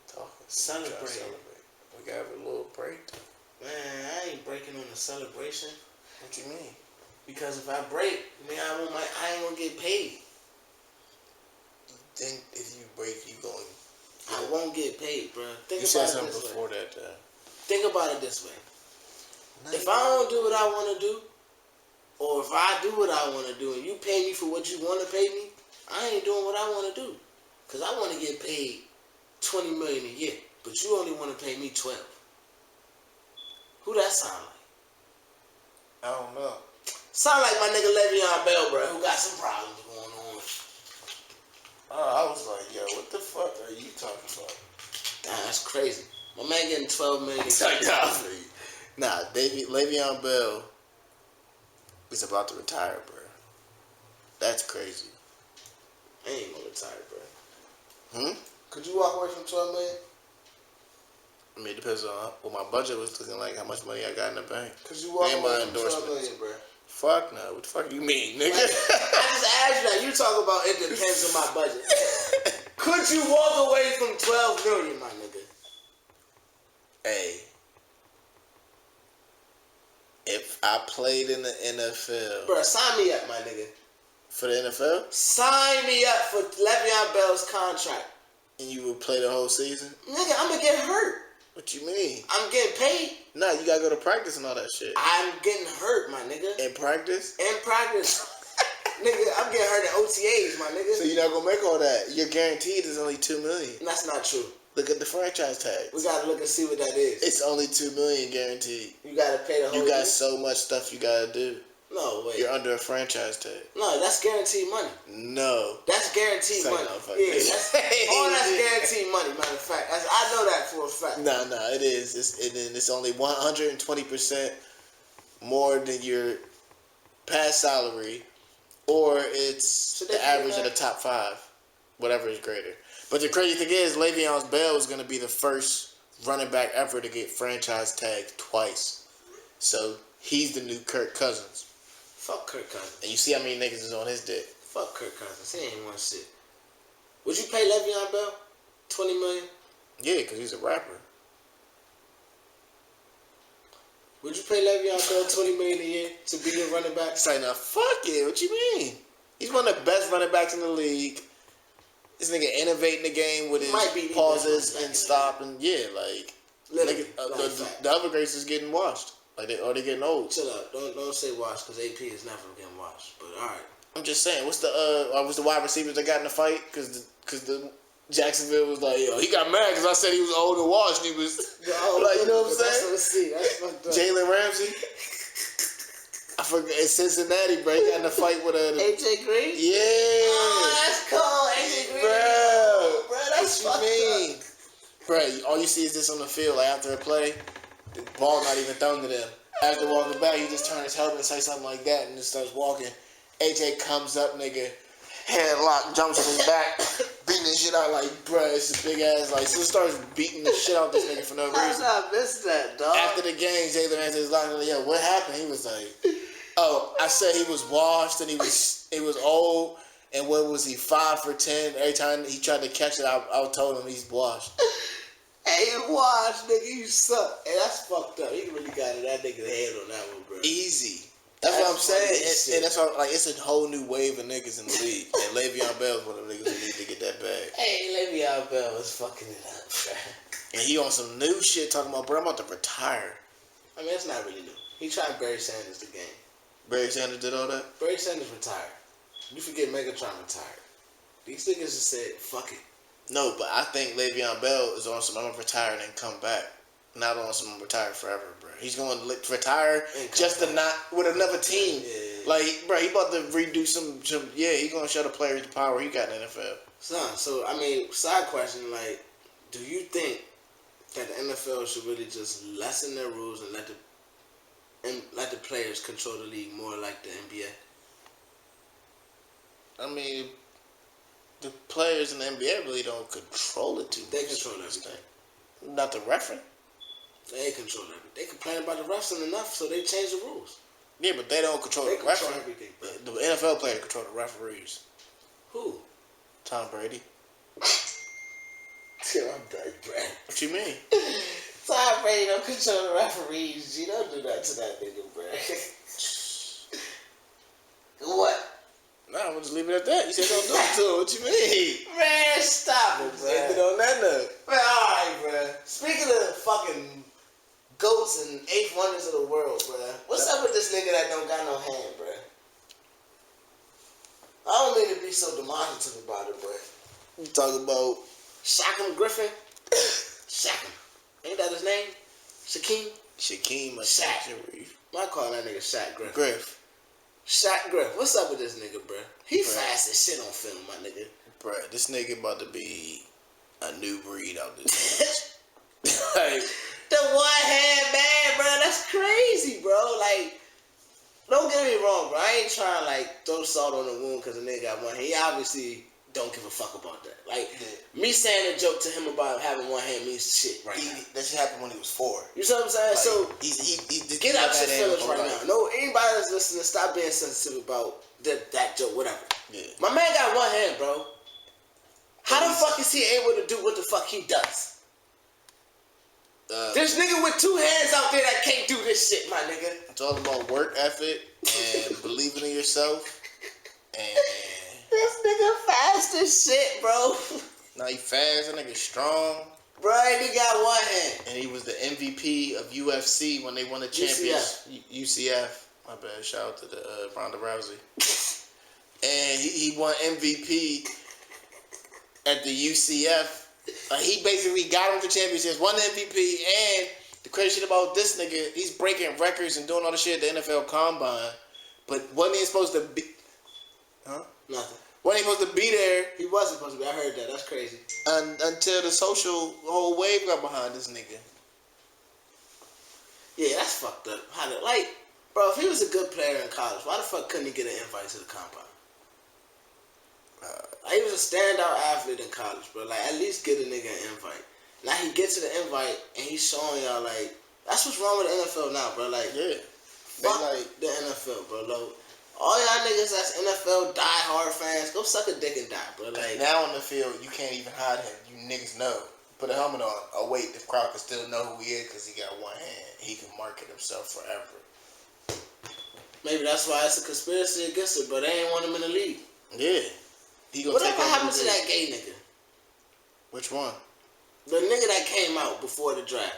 talking. Celebrating. We got a little break. Man, I ain't breaking on the celebration. What you mean? Because if I break, man, I ain't gonna get paid. Then if you break, you going. I won't get paid, bro. You said something before that. Think about it this way. If I don't do what I want to do, or if I do what I want to do, and you pay me for what you want to pay me, I ain't doing what I want to do. Because I want to get paid $20 million a year, but you only want to pay me 12. Who that sound like? I don't know. Sound like my nigga Le'Veon Bell, bro, who got some problems going on. I was like, yo, what the fuck are you talking about? Damn, that's crazy. My man getting $12 million. Nah, Le'Veon Bell is about to retire, bro. That's crazy. I ain't gonna retire, bro. Hmm? Could you walk away from $12 million? I mean, it depends on what my budget was looking like, how much money I got in the bank. Could you walk And away my from $12 endorsements. million, bro? Fuck no. What the fuck you mean, nigga? I just asked you that. You talk about it depends on my budget. Could you walk away from $12 million, my nigga? Hey. If I played in the NFL. Bro, sign me up, my nigga. For the NFL? Sign me up for Le'Veon Bell's contract. And you would play the whole season? Nigga, I'm gonna get hurt. What you mean? I'm getting paid. Nah, you gotta go to practice and all that shit. I'm getting hurt, my nigga. In practice? In practice. Nigga, I'm getting hurt at OTAs, my nigga. So you're not gonna make all that. You're guaranteed is only $2 million. That's not true. Look at the franchise tag. We gotta look and see what that is. It's only $2 million guaranteed. You gotta pay the whole You got year? so much stuff you gotta do. No, wait. You're under a franchise tag. No, that's guaranteed money. No. That's guaranteed money. Yeah, that's guaranteed money, matter of fact. I know that for a fact. Nah, it is. It's only 120% more than your past salary, or it's the average of the top 5, whatever is greater. But the crazy thing is, Le'Veon Bell is going to be the first running back ever to get franchise tagged twice. So he's the new Kirk Cousins. Fuck Kirk Cousins. And you see how many niggas is on his dick. Fuck Kirk Cousins. He ain't one shit. Would you pay Le'Veon Bell $20 million? Yeah, because he's a rapper. Would you pay Le'Veon Bell $20 million a year to be your running back? Say, now, fuck it. What you mean? He's one of the best running backs in the league. This nigga innovating the game with his pauses and stop and the other greats is getting washed. Like they getting old. Chill out. Don't say washed because AP is never getting washed. But all right. I'm just saying. What's the wide receivers that got in the fight? Because the Jacksonville was like, yo, he got mad because I said he was old and washed. And he was like, you know what I'm saying? That's fucked up. Jalen Ramsey. I forgot. It's Cincinnati, bro. He got in a fight with AJ Green. Yeah. Oh, that's cold. AJ Green. Bro, that's what fucked you mean? up. Bro, all you see is this on the field. Like after a play, the ball not even thrown to them. After walking back, he just turned his helmet and say something like that and just starts walking. AJ comes up, nigga, headlock, jumps on his back, beating his shit out like, bruh, it's a big ass, like, so starts beating the shit out this nigga for no reason. I missed that, dog. After the game, Jalen Ramsey was like, yo, what happened? He was like, oh, I said he was washed and he was old, and what was he, 5 for 10? Every time he tried to catch it, I told him he's washed. Hey, you washed, nigga, you suck. Hey, that's fucked up. He really got it. That nigga head on that one, bro. Easy. That's what I'm saying, and that's why, like, it's a whole new wave of niggas in the league, and Le'Veon Bell is one of the niggas who need to get that bag. Hey, Le'Veon Bell is fucking it up, bro. And he on some new shit talking about, bro, I'm about to retire. I mean, it's not really new. He tried Barry Sanders the game. Barry Sanders did all that? Barry Sanders retired. You forget Megatron retired. These niggas just said, fuck it. No, but I think Le'Veon Bell is on some, I'm gonna retire and then come back. Not on some, I'm gonna retire forever, bro. He's going to retire just to not, with another team. Yeah. Like, bro, he about to redo some he gonna show the players the power he got in the NFL. Son, so, I mean, side question, like, do you think that the NFL should really just lessen their rules and let the players control the league more like the NBA? I mean, the players in the NBA really don't control it too much. They control everything. Not the referee. They control everything. They complain about the refs enough, so they change the rules. Yeah, but they don't control the referee. Everything, bro. The NFL players control the referees. Who? Tom Brady. I'm dirty, bro. What you mean? Tom Brady don't control the referees. You don't do that to that nigga, bro. What? Nah, I'm gonna just leave it at that. You said don't do it to him. What you mean? Man, stop it, bro. Ended on that note. Man, alright, bro. Speaking of fucking goats and eighth wonders of the world, bro. What's up with this nigga that don't got no hand, bro? I don't mean to be so demonstrative about it, but You talking about Shaquem Griffin. Shaquem. Ain't that his name? Shaquem or Shaq. I call that nigga Shaq Griffin. Griff. Shaq Griff. What's up with this nigga, bruh? He fast as shit on film, my nigga. Bruh, this nigga about to be a new breed out this bitch. Like, the one-hand man, bro. That's crazy, bro. Like, don't get me wrong, bro. I ain't trying to, like, throw salt on the wound because the nigga got one hand. He obviously don't give a fuck about that. Like, me saying a joke to him about having one hand means shit right now. That shit happened when he was 4. You see what I'm saying? Like, so, he get out your feelings right now. No, anybody that's listening, stop being sensitive about that joke, whatever. Yeah. My man got one hand, bro. How the fuck is he able to do what the fuck he does? There's nigga with 2 hands out there that can't do this shit, my nigga. It's all about work ethic and believing in yourself. And this nigga fast as shit, bro. Now he fast, that nigga strong. Bro, and he got one hand. And he was the MVP of UFC when they won the championship. UCF. My bad. Shout out to the Ronda Rousey. And he won MVP at the UCF. He basically got him the championships, won the MVP, and the crazy shit about this nigga, he's breaking records and doing all the shit at the NFL Combine. But wasn't he supposed to be? Huh? Nothing. Wasn't he supposed to be there? He wasn't supposed to be. I heard that. That's crazy. Until the social whole wave got behind this nigga. Yeah, that's fucked up. Bro, if he was a good player in college, why the fuck couldn't he get an invite to the Combine? He was a standout athlete in college, bro. Like, at least get a nigga an invite. Now he gets to the invite and he's showing y'all, like, that's what's wrong with the NFL now, bro. Like, yeah, fuck the NFL, bro. Like, all y'all niggas that's NFL die-hard fans, go suck a dick and die, bro. Like, now on the field, you can't even hide him. You niggas know. Put a helmet on. Oh wait, the crowd can still know who he is because he got one hand. He can market himself forever. Maybe that's why it's a conspiracy against it, but they ain't want him in the league. Yeah. Whatever happened to that gay nigga? Which one? The nigga that came out before the draft.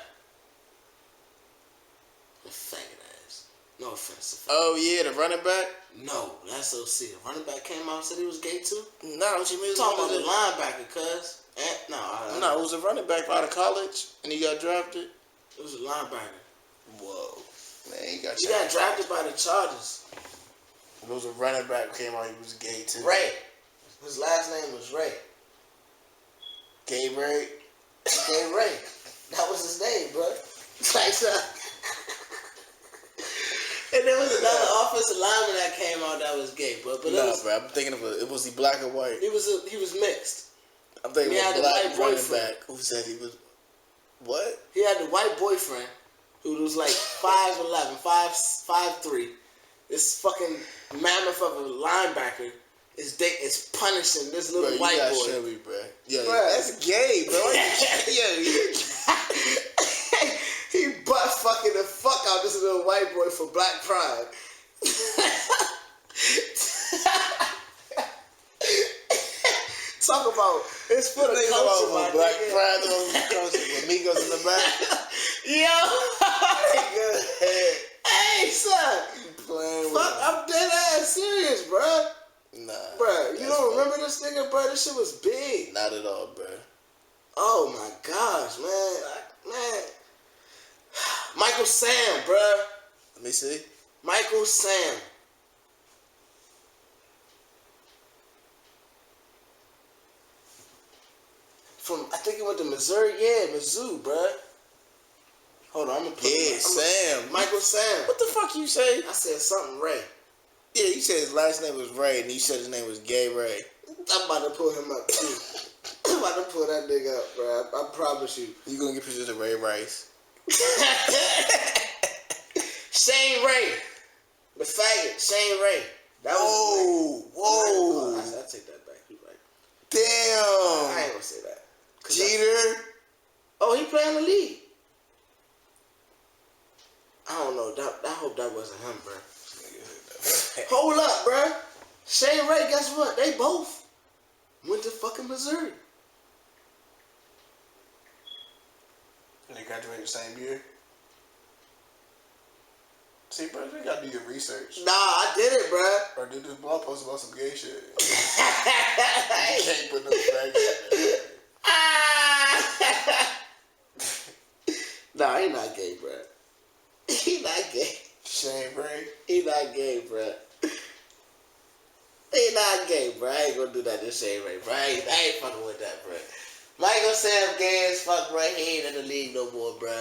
The faggot ass. No offense. Oh yeah, the running back? No, that's OC. The running back came out and said he was gay too? No, what you mean? Talking about the linebacker, cuz. No, it was a running back out of college and he got drafted. It was a linebacker. Whoa. Man, he got drafted by the Chargers. It was a running back who came out, he was gay too. Ray. His last name was Ray. Gay Ray? Gay Ray. That was his name, bro. Like, and there was another offensive lineman that came out that was gay, bro. But no, bro, I'm thinking of was he black or white? He was mixed. I'm thinking of a black running back who said he was what? He had the white boyfriend who was like 5'11", 5'3". This fucking mammoth of a linebacker is punishing this little white boy. Show me, bro. Yo, that's gay, bro. He butt fucking the fuck out this little white boy for Black Pride. Talk about it's for the culture, my Black nigga. Pride, the culture with Migos in the back. Yo, hey son, I'm dead ass serious, bro. Nah, bro, you don't remember this nigga, bro? This shit was big. Not at all, bro. Oh my gosh, man. Michael Sam, bro. Let me see. Michael Sam. I think he went to Missouri. Yeah, Mizzou, bro. Hold on, I'm gonna put Sam. Michael Sam. What the fuck you say? I said something Ray. Yeah, you said his last name was Ray, and you said his name was Gay Ray. I'm about to pull him up too. I'm about to pull that nigga up, bro. I promise you. You gonna get pictures of Ray Rice? Shane Ray, the faggot. Shane Ray. That was. Whoa. I take that back. You're right. Damn. I ain't gonna say that. Jeter. Oh, he playing the league. I don't know. I hope that wasn't him, bro. Hold up, bro. Shane Ray, guess what? They both went to fucking Missouri. And they graduated the same year? See, bro, you gotta do your research. Nah, I did it, bro. Or do this blog post about some gay shit. You can't put no facts in there. gay, bro. He not gay, bro. I ain't gonna do that this shade, right, bro. I ain't fucking with that, bro. Michael Sam gay as fuck, bro. He ain't in the league no more, bro.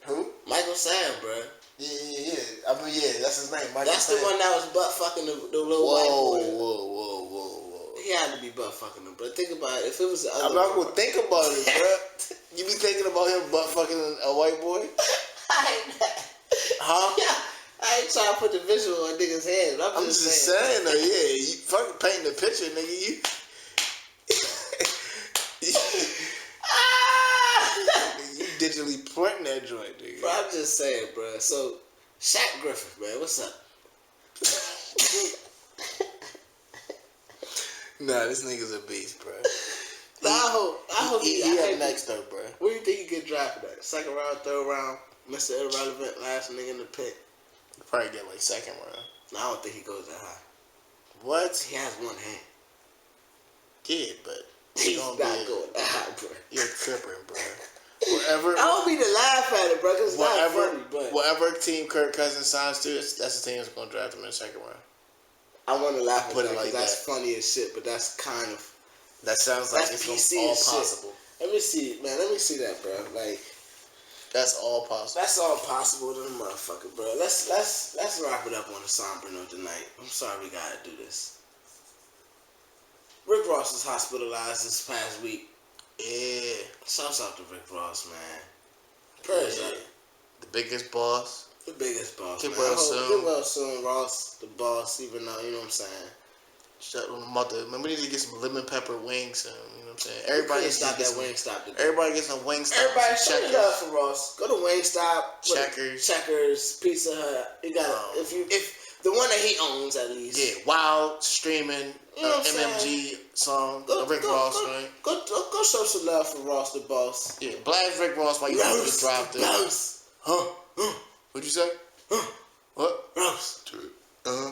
Who? Michael Sam, bro. Yeah. I mean, yeah, that's his name. Michael That's Sam. the one that was butt fucking the little white boy. Whoa. He had to be butt fucking him, but think about it. If it was the other I'm not one, gonna think about it, bro. You be thinking about him butt fucking a white boy? Huh? Yeah. I ain't trying to put the visual on niggas' head. I'm just saying though, yeah. You fucking painting the picture, nigga. You digitally printing that joint, nigga. Bro, I'm just saying, bro. So, Shaq Griffith, man, what's up? Nah, this nigga's a beast, bro. I hope he up next though, bro. Where do you think he get drafted at? Second round, third round, Mr. Irrelevant, last nigga in the pick. He'll probably get like second round. No, I don't think he goes that high. What? He has one hand. Yeah, but He's not going that high, bro. You're tripping, bro. Whatever. I don't mean to laugh at it, bro, because it's not funny, but whatever team Kirk Cousins signs to, that's the team that's going to draft him in the second round. I want to laugh at Put that it like because that's that. funny as shit, but that's kind of... That sounds like That's it's PC all as shit. possible. Let me see, man. Let me see that, bro. Like, That's all possible. that's all possible to the motherfucker, bro. Let's wrap it up on a somber note tonight. I'm sorry we gotta do this. Rick Ross was hospitalized this past week. Yeah. Shouts out to Rick Ross, man. Prayers up. The biggest boss. The biggest boss. Get man. well I hope- soon. Get well soon, Ross, the boss. Even though you know what I'm saying. Shut on the mother. Man, we need to get some lemon pepper wings soon. You know what I'm saying? Everybody Needs to stop get that some- Wingstop today. Everybody get some wings. Everybody show checkers. love for Ross. Go to Wingstop. Checkers. Pizza Hut. You got if the one that he owns at least. Yeah, Wild streaming You know what I'm MMG song, Go, Rick go, Ross, go, right? Go show some love for Ross the boss. Yeah, blast Rick Ross while you just dropped it. Ross. Huh? What'd you say? What? Ross. Uh-huh.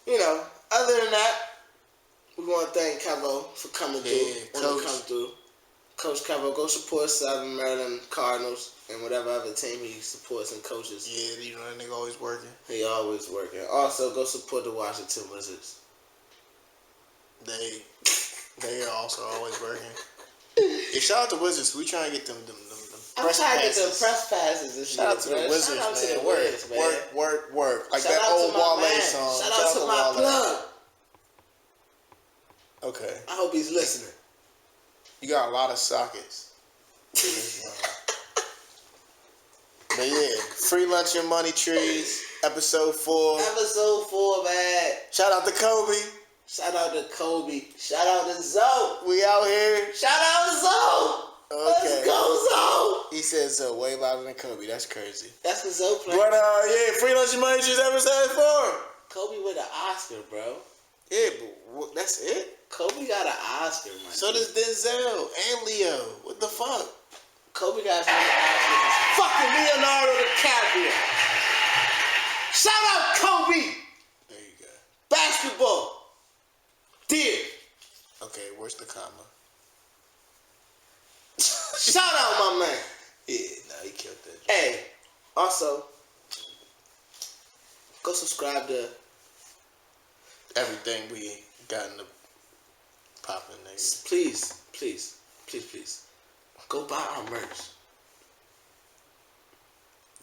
You know, other than that, we want to thank Kevo for coming Yeah, through. Coach Kevo, go support Southern Maryland Cardinals and whatever other team he supports and coaches. Yeah, you know that nigga always working. He always working. Also, go support the Washington Wizards. They are also always working. Yeah, shout out to Wizards. We trying to get them I'm press trying to get passes. the press passes this Shout out to year, the bro. Wizards, Shout out to man. the Wizards, man. Work. Like Shout that out old to my Wale man. song. Shout out to my Wale. plug. Okay. I hope he's listening. You got a lot of sockets. But yeah, free lunch and money trees, episode 4. Episode 4, man. Shout out to Kobe. Shout out to Kobe. Shout out to Zoe. We out here. Shout out to Zoe. Okay. Let's go, Zoe. He said so way louder than Kobe. That's crazy. That's the Zoe play. But yeah, free lunch and money trees, episode 4. Kobe with an Oscar, bro. Yeah, but that's it. Kobe got an Oscar, man. So does Denzel and Leo. What the fuck? Kobe got an Oscar. Fucking Leonardo DiCaprio. Shout out Kobe. There you go. Basketball. Dear. Okay, where's the comma? Shout out my man. Yeah, nah, he killed that. Hey, also, go subscribe to Everything we got in the popping, nigga. Please. Go buy our merch.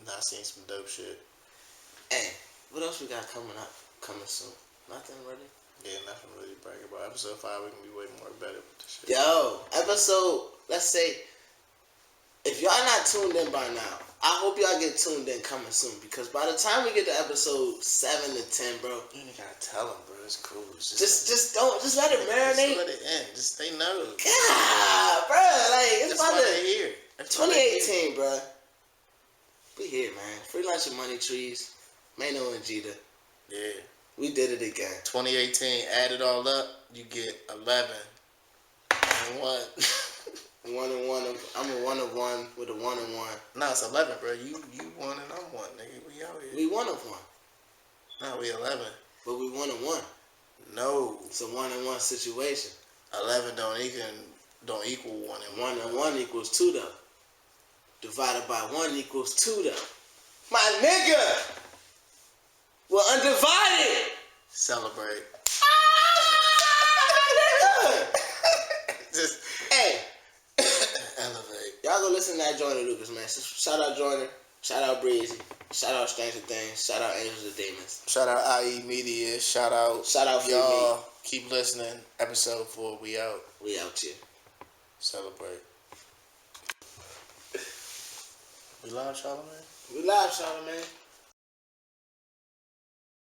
Nah, I seen some dope shit. Hey, what else we got coming soon? Nothing really? Yeah, nothing really to brag about. Episode 5, we can be way more better with this shit. Yo, let's say, if y'all not tuned in by now, I hope y'all get tuned in coming soon, because by the time we get to episode 7 to 10, bro, You ain't gotta tell them, bro. It's cool. It's just let it marinate. Just let it end. Just they know. God, bro, like, it's That's about why to... they here. That's why they here. 2018, bro. We here, man. Free lunch and money trees. Maino and Jeter. Yeah. We did it again. 2018, add it all up, you get 11. And 1. 1 and 1. I'm a 1 of 1 with a 1 and 1. Nah, it's 11, bro. You 1 and I'm 1, nigga. We out here. We 1 of 1. Nah, we 11. But we 1 and 1. No. It's a 1 and 1 situation. 11 don't equal 1 and 1. 1 and 1 equals 2 though. Divided by 1 equals 2 though. My nigga! We're undivided! Celebrate. Just Hey, elevate. y'all go listen to that Joyner Lucas, man. Shout out Joyner. Shout out Breezy. Shout out Stranger Things. Shout out Angels and Demons. Shout out IEE Media. Shout out Free y'all. Me. Keep listening. Episode 4. We out. We out here. Celebrate. We live, Charlamagne? We live, Charlamagne.